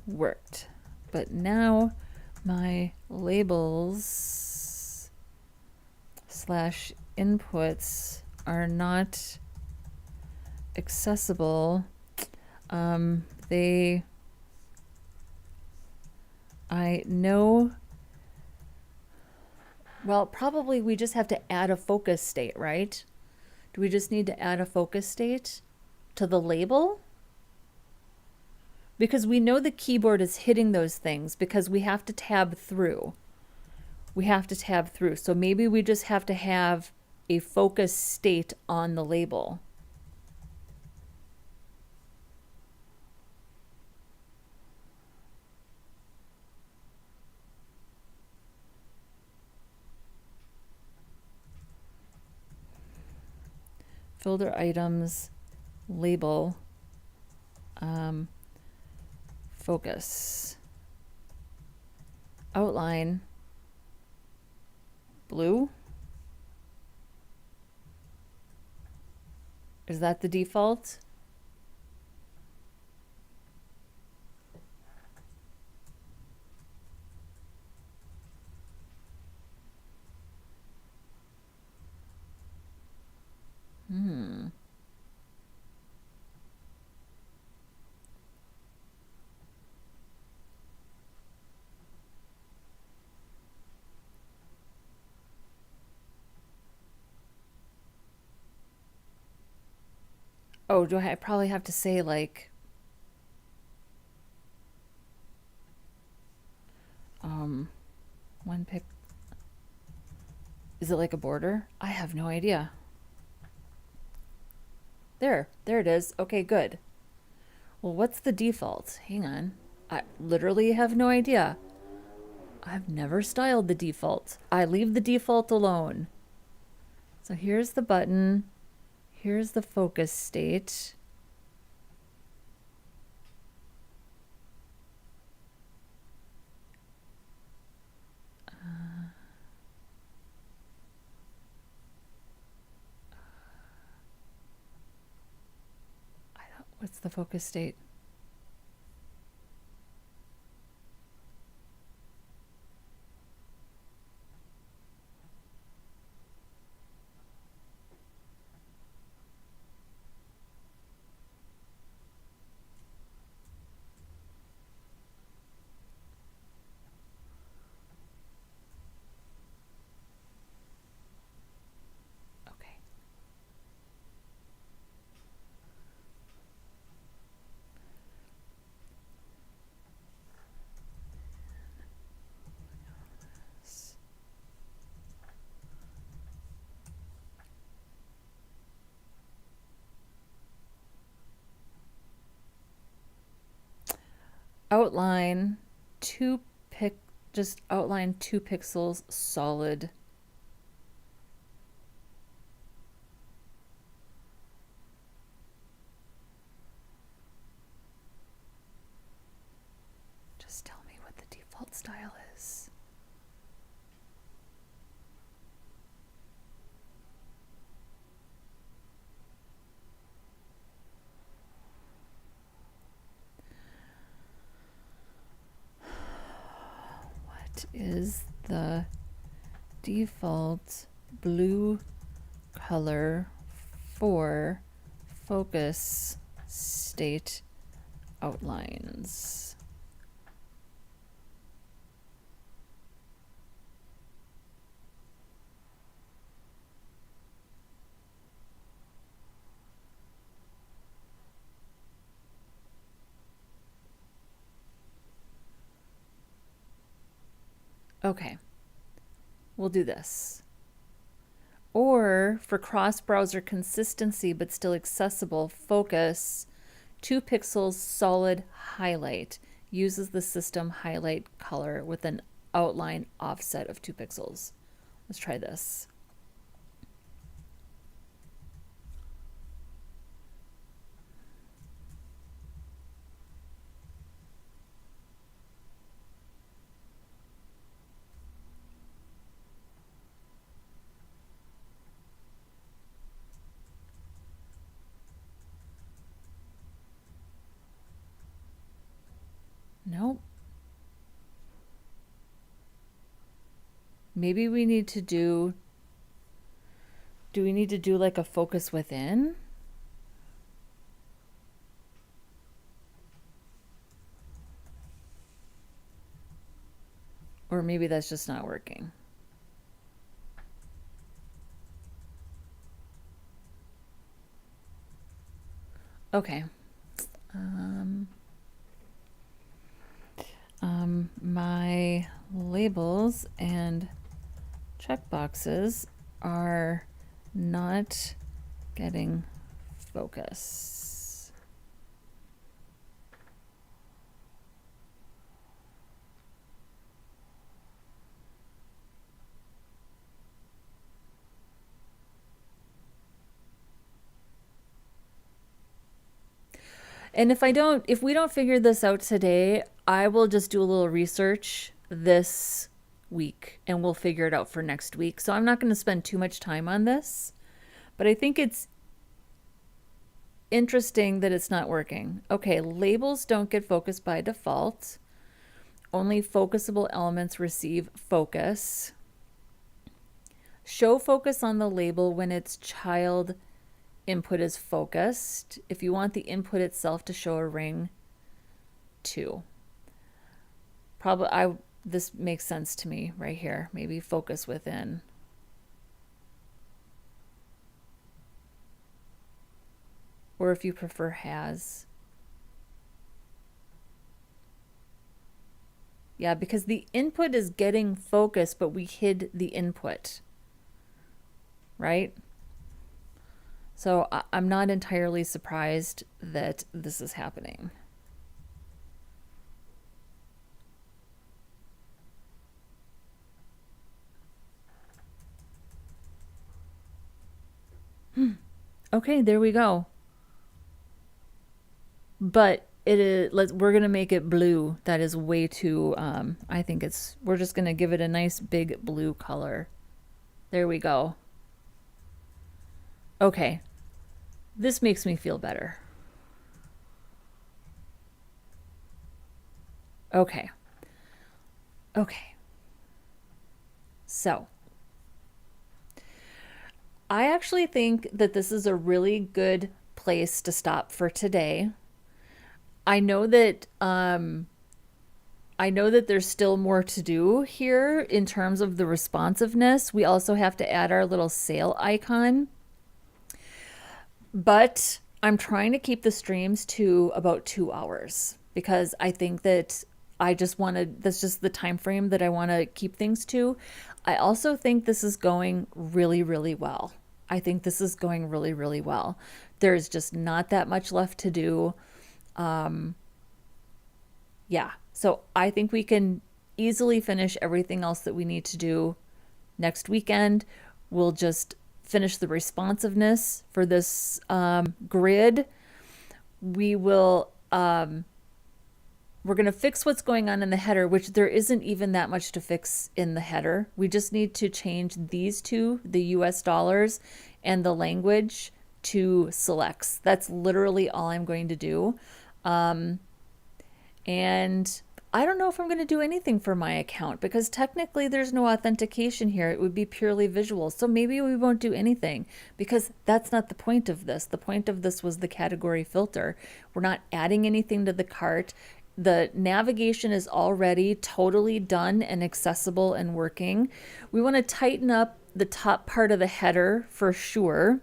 worked. But now my labels / inputs are not accessible. I know, well, probably we just have to add a focus state, right? Do we just need to add a focus state to the label? Because we know the keyboard is hitting those things because we have to tab through. We have to tab through. So maybe we just have to have a focus state on the label. Filter items, label, focus, outline, blue. Is that the default? Oh, do I probably have to say like one pick? Is it like a border? I have no idea. There it is. Okay, good. Well, what's the default? Hang on. I literally have no idea. I've never styled the default. I leave the default alone. So here's the button. Here's the focus state. What's the focus state? Outline just outline 2 pixels solid. Just tell me what the default style is. What is the default blue color for focus state outlines. Okay, we'll do this. Or for cross-browser consistency but still accessible, focus 2 pixels solid highlight uses the system highlight color with an outline offset of 2 pixels. Let's try this. Nope. Maybe we need to do we need to do like a focus within? Or maybe that's just not working. Okay. My labels and checkboxes are not getting focus. And if we don't figure this out today, I will just do a little research this week and we'll figure it out for next week. So I'm not going to spend too much time on this, but I think it's interesting that it's not working. Okay, labels don't get focused by default. Only focusable elements receive focus. Show focus on the label when its child input is focused. If you want the input itself to show a ring too. This makes sense to me right here. Maybe focus within. Or if you prefer has. Yeah, because the input is getting focus, but we hid the input. Right? So I'm not entirely surprised that this is happening. Okay, there we go. But it is, we're gonna make it blue. That is way too, I think we're just gonna give it a nice big blue color. There we go. Okay, this makes me feel better. Okay. So I actually think that this is a really good place to stop for today. I know that there's still more to do here in terms of the responsiveness. We also have to add our little sail icon. But I'm trying to keep the streams to about 2 hours because I think that that's just the time frame that I want to keep things to. I also think this is going really, really well. I think this is going really, really well. There's just not that much left to do. Yeah, so I think we can easily finish everything else that we need to do next weekend. We'll just finish the responsiveness for this grid. We will we're going to fix what's going on in the header, which there isn't even that much to fix in the header. We just need to change these two, the US dollars and the language, to selects. That's literally all I'm going to do. And I don't know if I'm going to do anything for my account because technically there's no authentication here. It would be purely visual. So maybe we won't do anything because that's not the point of this. The point of this was the category filter. We're not adding anything to the cart. The navigation is already totally done and accessible and working. We want to tighten up the top part of the header for sure.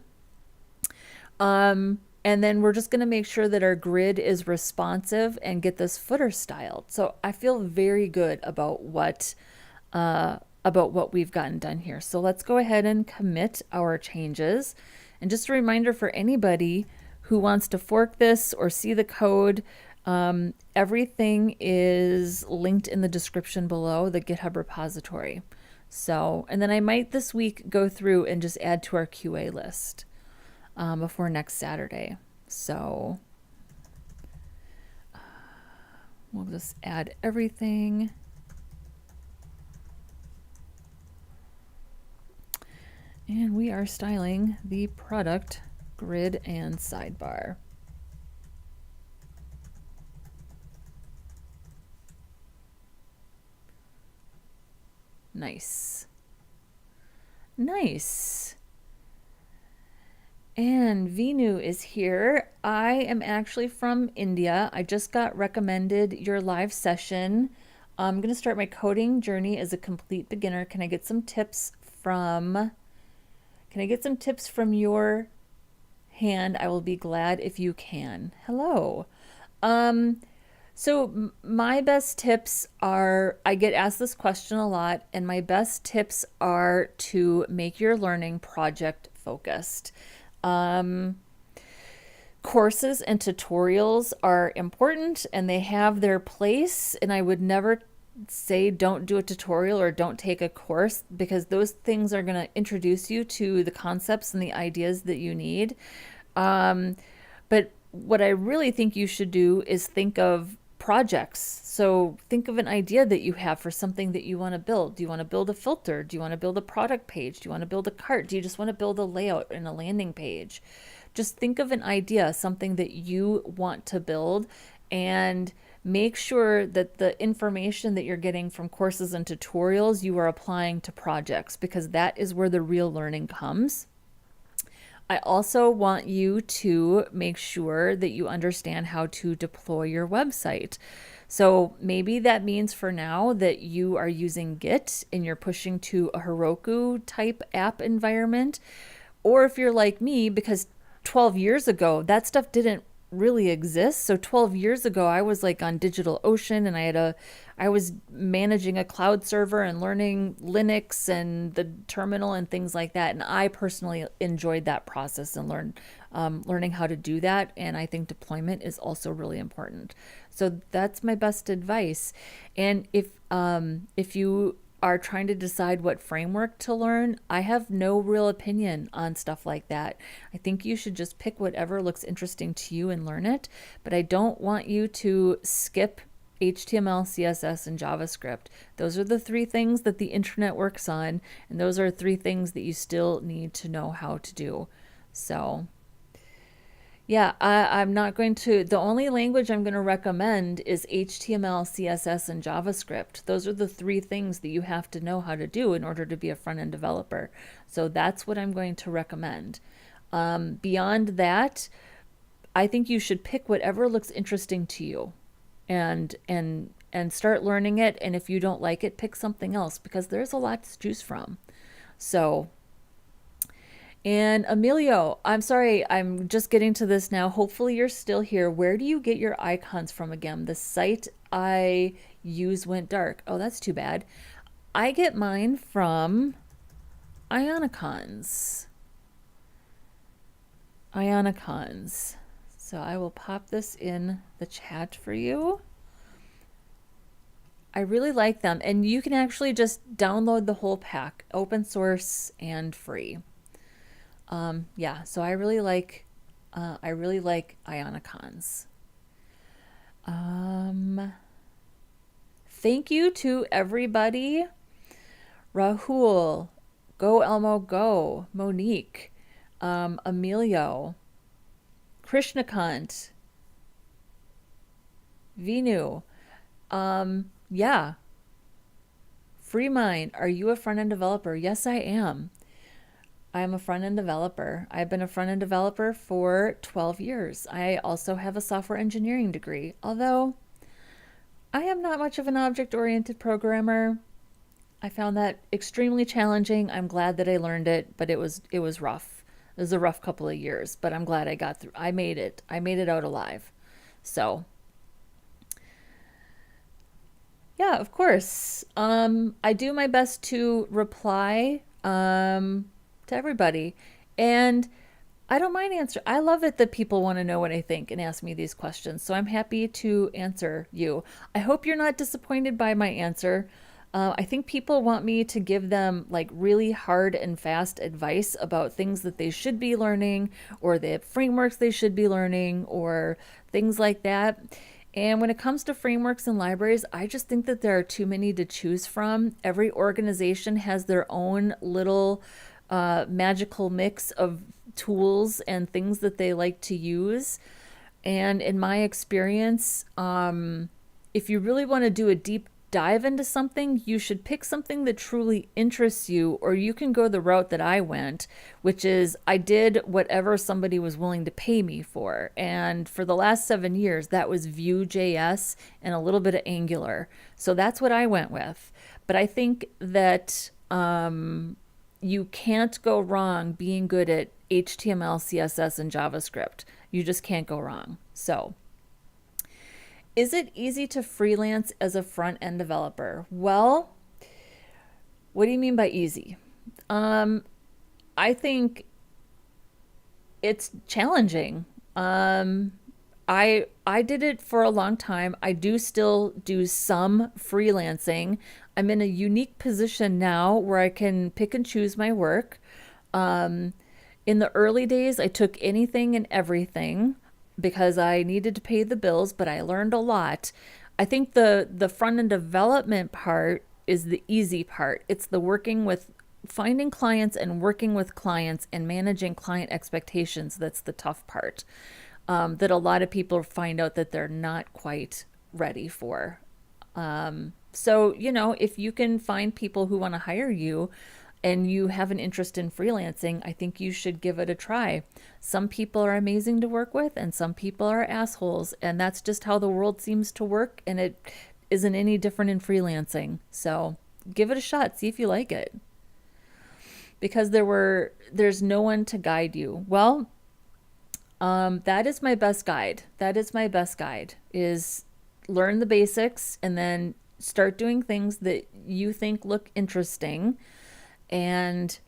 And then we're just going to make sure that our grid is responsive and get this footer styled. So I feel very good about what we've gotten done here. So let's go ahead and commit our changes. And just a reminder for anybody who wants to fork this or see the code, everything is linked in the description below, the GitHub repository. So, and then I might this week go through and just add to our QA list. Before next Saturday. So we'll just add everything. And we are styling the product grid and sidebar. Nice. Nice. And Vinu is here. I am actually from India. I just got recommended your live session. I'm going to start my coding journey as a complete beginner. Can I get some tips from your hand? I will be glad if you can. Hello. So my best tips are, I get asked this question a lot, and my best tips are to make your learning project focused. Courses and tutorials are important and they have their place, and I would never say don't do a tutorial or don't take a course because those things are going to introduce you to the concepts and the ideas that you need. But what I really think you should do is think of projects. So think of an idea that you have for something that you want to build. Do you want to build a filter? Do you want to build a product page? Do you want to build a cart? Do you just want to build a layout and a landing page? Just think of an idea, something that you want to build, and make sure that the information that you're getting from courses and tutorials you are applying to projects, because that is where the real learning comes. I also want you to make sure that you understand how to deploy your website. So maybe that means for now that you are using Git and you're pushing to a Heroku type app environment. Or if you're like me, because 12 years ago, that stuff didn't really exist. So 12 years ago, I was like on DigitalOcean, and I was managing a cloud server and learning Linux and the terminal and things like that. And I personally enjoyed that process and learning how to do that. And I think deployment is also really important. So that's my best advice. And if you are trying to decide what framework to learn, I have no real opinion on stuff like that. I think you should just pick whatever looks interesting to you and learn it, but I don't want you to skip HTML, CSS, and JavaScript. Those are the three things that the internet works on, and those are three things that you still need to know how to do. So yeah, I'm not going to, the only language I'm going to recommend is HTML, CSS, and JavaScript. Those are the three things that you have to know how to do in order to be a front-end developer. So that's what I'm going to recommend. Beyond that, I think you should pick whatever looks interesting to you and start learning it. And if you don't like it, pick something else, because there's a lot to choose from. So, and Emilio, I'm sorry, I'm just getting to this now. Hopefully you're still here. Where do you get your icons from again? The site I use went dark. Oh, that's too bad. I get mine from Ionicons. Ionicons. So I will pop this in the chat for you. I really like them. And you can actually just download the whole pack, open source and free. Yeah, so I really like Ionicons. Thank you to everybody. Rahul, Go Elmo Go, Monique, Emilio, Krishnakant, Vinu. Yeah. Free mind. Are you a front end developer? Yes, I am. I'm a front end developer. I've been a front end developer for 12 years. I also have a software engineering degree, although I am not much of an object oriented programmer. I found that extremely challenging. I'm glad that I learned it, but it was rough. It was a rough couple of years, but I'm glad I got through. I made it. I made it out alive. So, yeah, of course. I do my best to reply to everybody. And I don't mind answer. I love it that people want to know what I think and ask me these questions. So I'm happy to answer you. I hope you're not disappointed by my answer. I think people want me to give them like really hard and fast advice about things that they should be learning or the frameworks they should be learning or things like that. And when it comes to frameworks and libraries, I just think that there are too many to choose from. Every organization has their own little magical mix of tools and things that they like to use. And in my experience, if you really want to do a deep dive into something, you should pick something that truly interests you, or you can go the route that I went, which is I did whatever somebody was willing to pay me for. And for the last 7 years, that was Vue JS and a little bit of Angular. So that's what I went with. But I think that you can't go wrong being good at HTML, CSS, and JavaScript. You just can't go wrong. So, is it easy to freelance as a front end developer? Well, what do you mean by easy? I think it's challenging. I did it for a long time. I do still do some freelancing. I'm in a unique position now where I can pick and choose my work. Um, in the early days, I took anything and everything because I needed to pay the bills, but I learned a lot. I think the front end development part is the easy part. It's the working with finding clients and working with clients and managing client expectations that's the tough part. That a lot of people find out that they're not quite ready for. So, if you can find people who want to hire you and you have an interest in freelancing, I think you should give it a try. Some people are amazing to work with and some people are assholes, and that's just how the world seems to work, and it isn't any different in freelancing. So, give it a shot, see if you like it. Because there's no one to guide you. Well, that is my best guide. That is my best guide is learn the basics and then start doing things that you think look interesting. And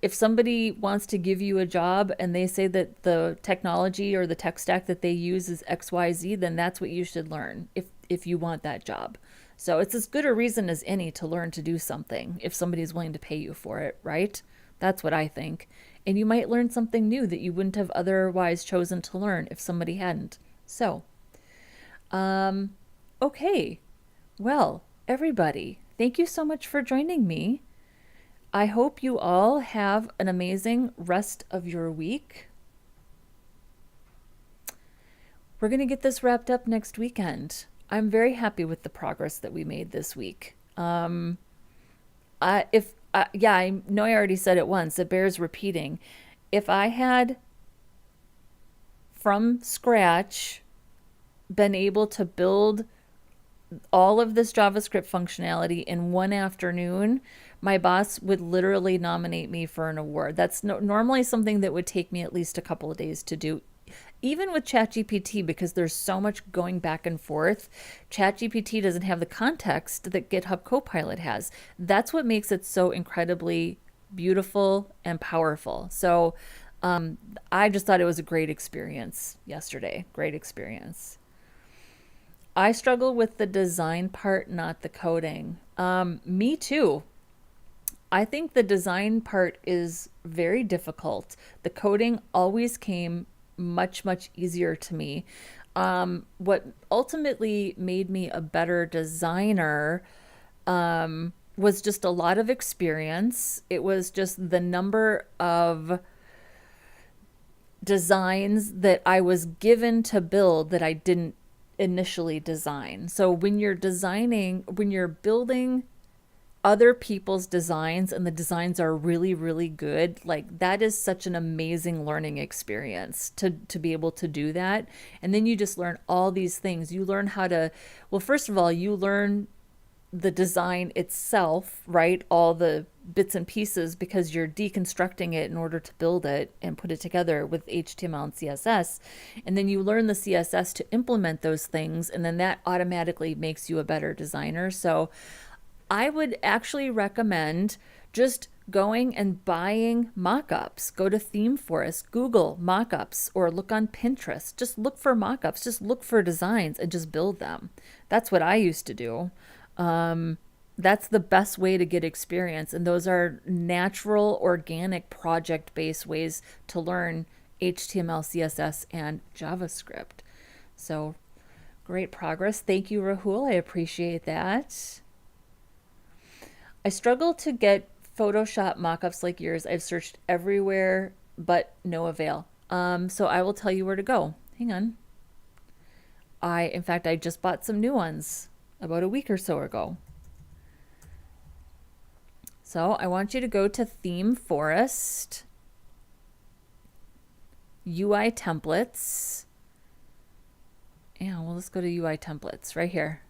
if somebody wants to give you a job and they say that the technology or the tech stack that they use is XYZ, then that's what you should learn if you want that job. So it's as good a reason as any to learn to do something if somebody's willing to pay you for it, right? That's what I think. And you might learn something new that you wouldn't have otherwise chosen to learn if somebody hadn't. So, okay. Well, everybody, thank you so much for joining me. I hope you all have an amazing rest of your week. We're going to get this wrapped up next weekend. I'm very happy with the progress that we made this week. I know I already said it once. It bears repeating. If I had from scratch been able to build all of this JavaScript functionality in one afternoon, my boss would literally nominate me for an award. That's normally something that would take me at least a couple of days to do. Even with ChatGPT, because there's so much going back and forth, ChatGPT doesn't have the context that GitHub Copilot has. That's what makes it so incredibly beautiful and powerful. So I just thought it was a great experience yesterday. Great experience. I struggle with the design part, not the coding. Me too. I think the design part is very difficult. The coding always came much, much easier to me. What ultimately made me a better designer was just a lot of experience. It was just the number of designs that I was given to build that I didn't initially design. So when you're building other people's designs and the designs are really, really good, like that is such an amazing learning experience to be able to do that. And then you just learn all these things. You learn how to, well, first of all, you learn the design itself, right? All the bits and pieces, because you're deconstructing it in order to build it and put it together with HTML and CSS. And then you learn the CSS to implement those things, and then that automatically makes you a better designer. So I would actually recommend just going and buying mockups. Go to Theme Forest, Google mockups, or look on Pinterest. Just look for mockups, just look for designs and just build them. That's what I used to do. That's the best way to get experience. And those are natural, organic, project-based ways to learn HTML, CSS, and JavaScript. So great progress. Thank you, Rahul. I appreciate that. I struggle to get Photoshop mockups like yours. I've searched everywhere, but no avail. So I will tell you where to go. Hang on. In fact, I just bought some new ones about a week or so ago. So I want you to go to Theme Forest, UI templates. Yeah, well, let's go to UI templates right here.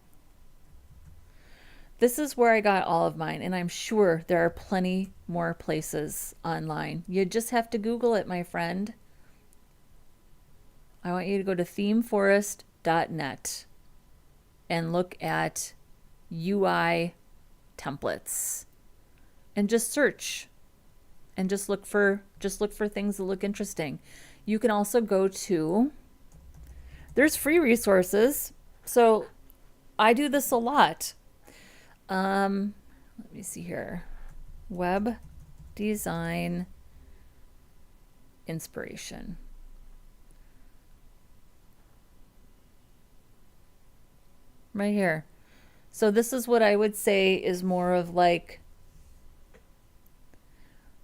This is where I got all of mine, and I'm sure there are plenty more places online. You just have to Google it, my friend. I want you to go to themeforest.net and look at UI templates and just search and just look for things that look interesting. You can also go to, there's free resources. So I do this a lot. Let me see here. Web design inspiration. Right here. So this is what I would say is more of like,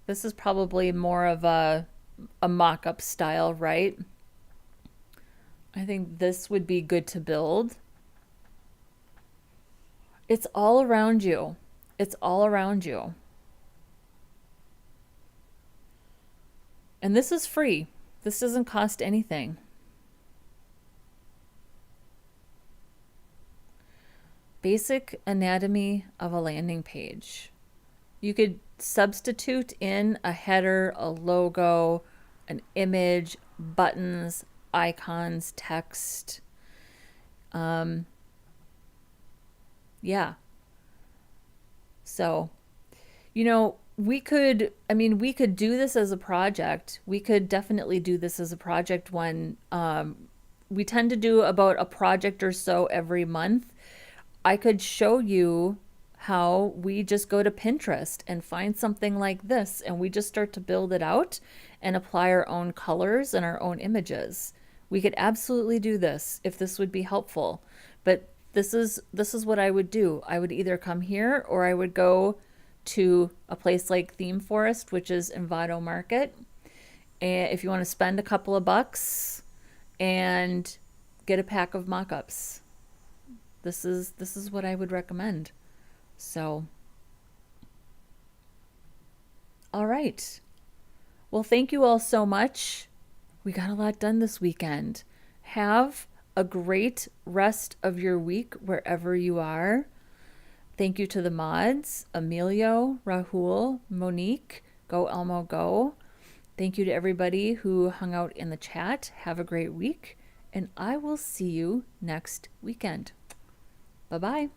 this is probably more of a mock-up style, right? I think this would be good to build. It's all around you. It's all around you. And this is free. This doesn't cost anything. Basic anatomy of a landing page. You could substitute in a header, a logo, an image, buttons, icons, text. Yeah. So, you know, we could do this as a project. We could definitely do this as a project when we tend to do about a project or so every month. I could show you how we just go to Pinterest and find something like this, and we just start to build it out and apply our own colors and our own images. We could absolutely do this if this would be helpful. But this is what I would do. I would either come here or I would go to a place like Theme Forest, which is Envato Market. And if you want to spend a couple of bucks and get a pack of mockups, this is what I would recommend. So, all right. Well, thank you all so much. We got a lot done this weekend. Have a great rest of your week wherever you are. Thank you to the mods, Emilio, Rahul, Monique, Go Elmo Go. Thank you to everybody who hung out in the chat. Have a great week, and I will see you next weekend. Bye-bye.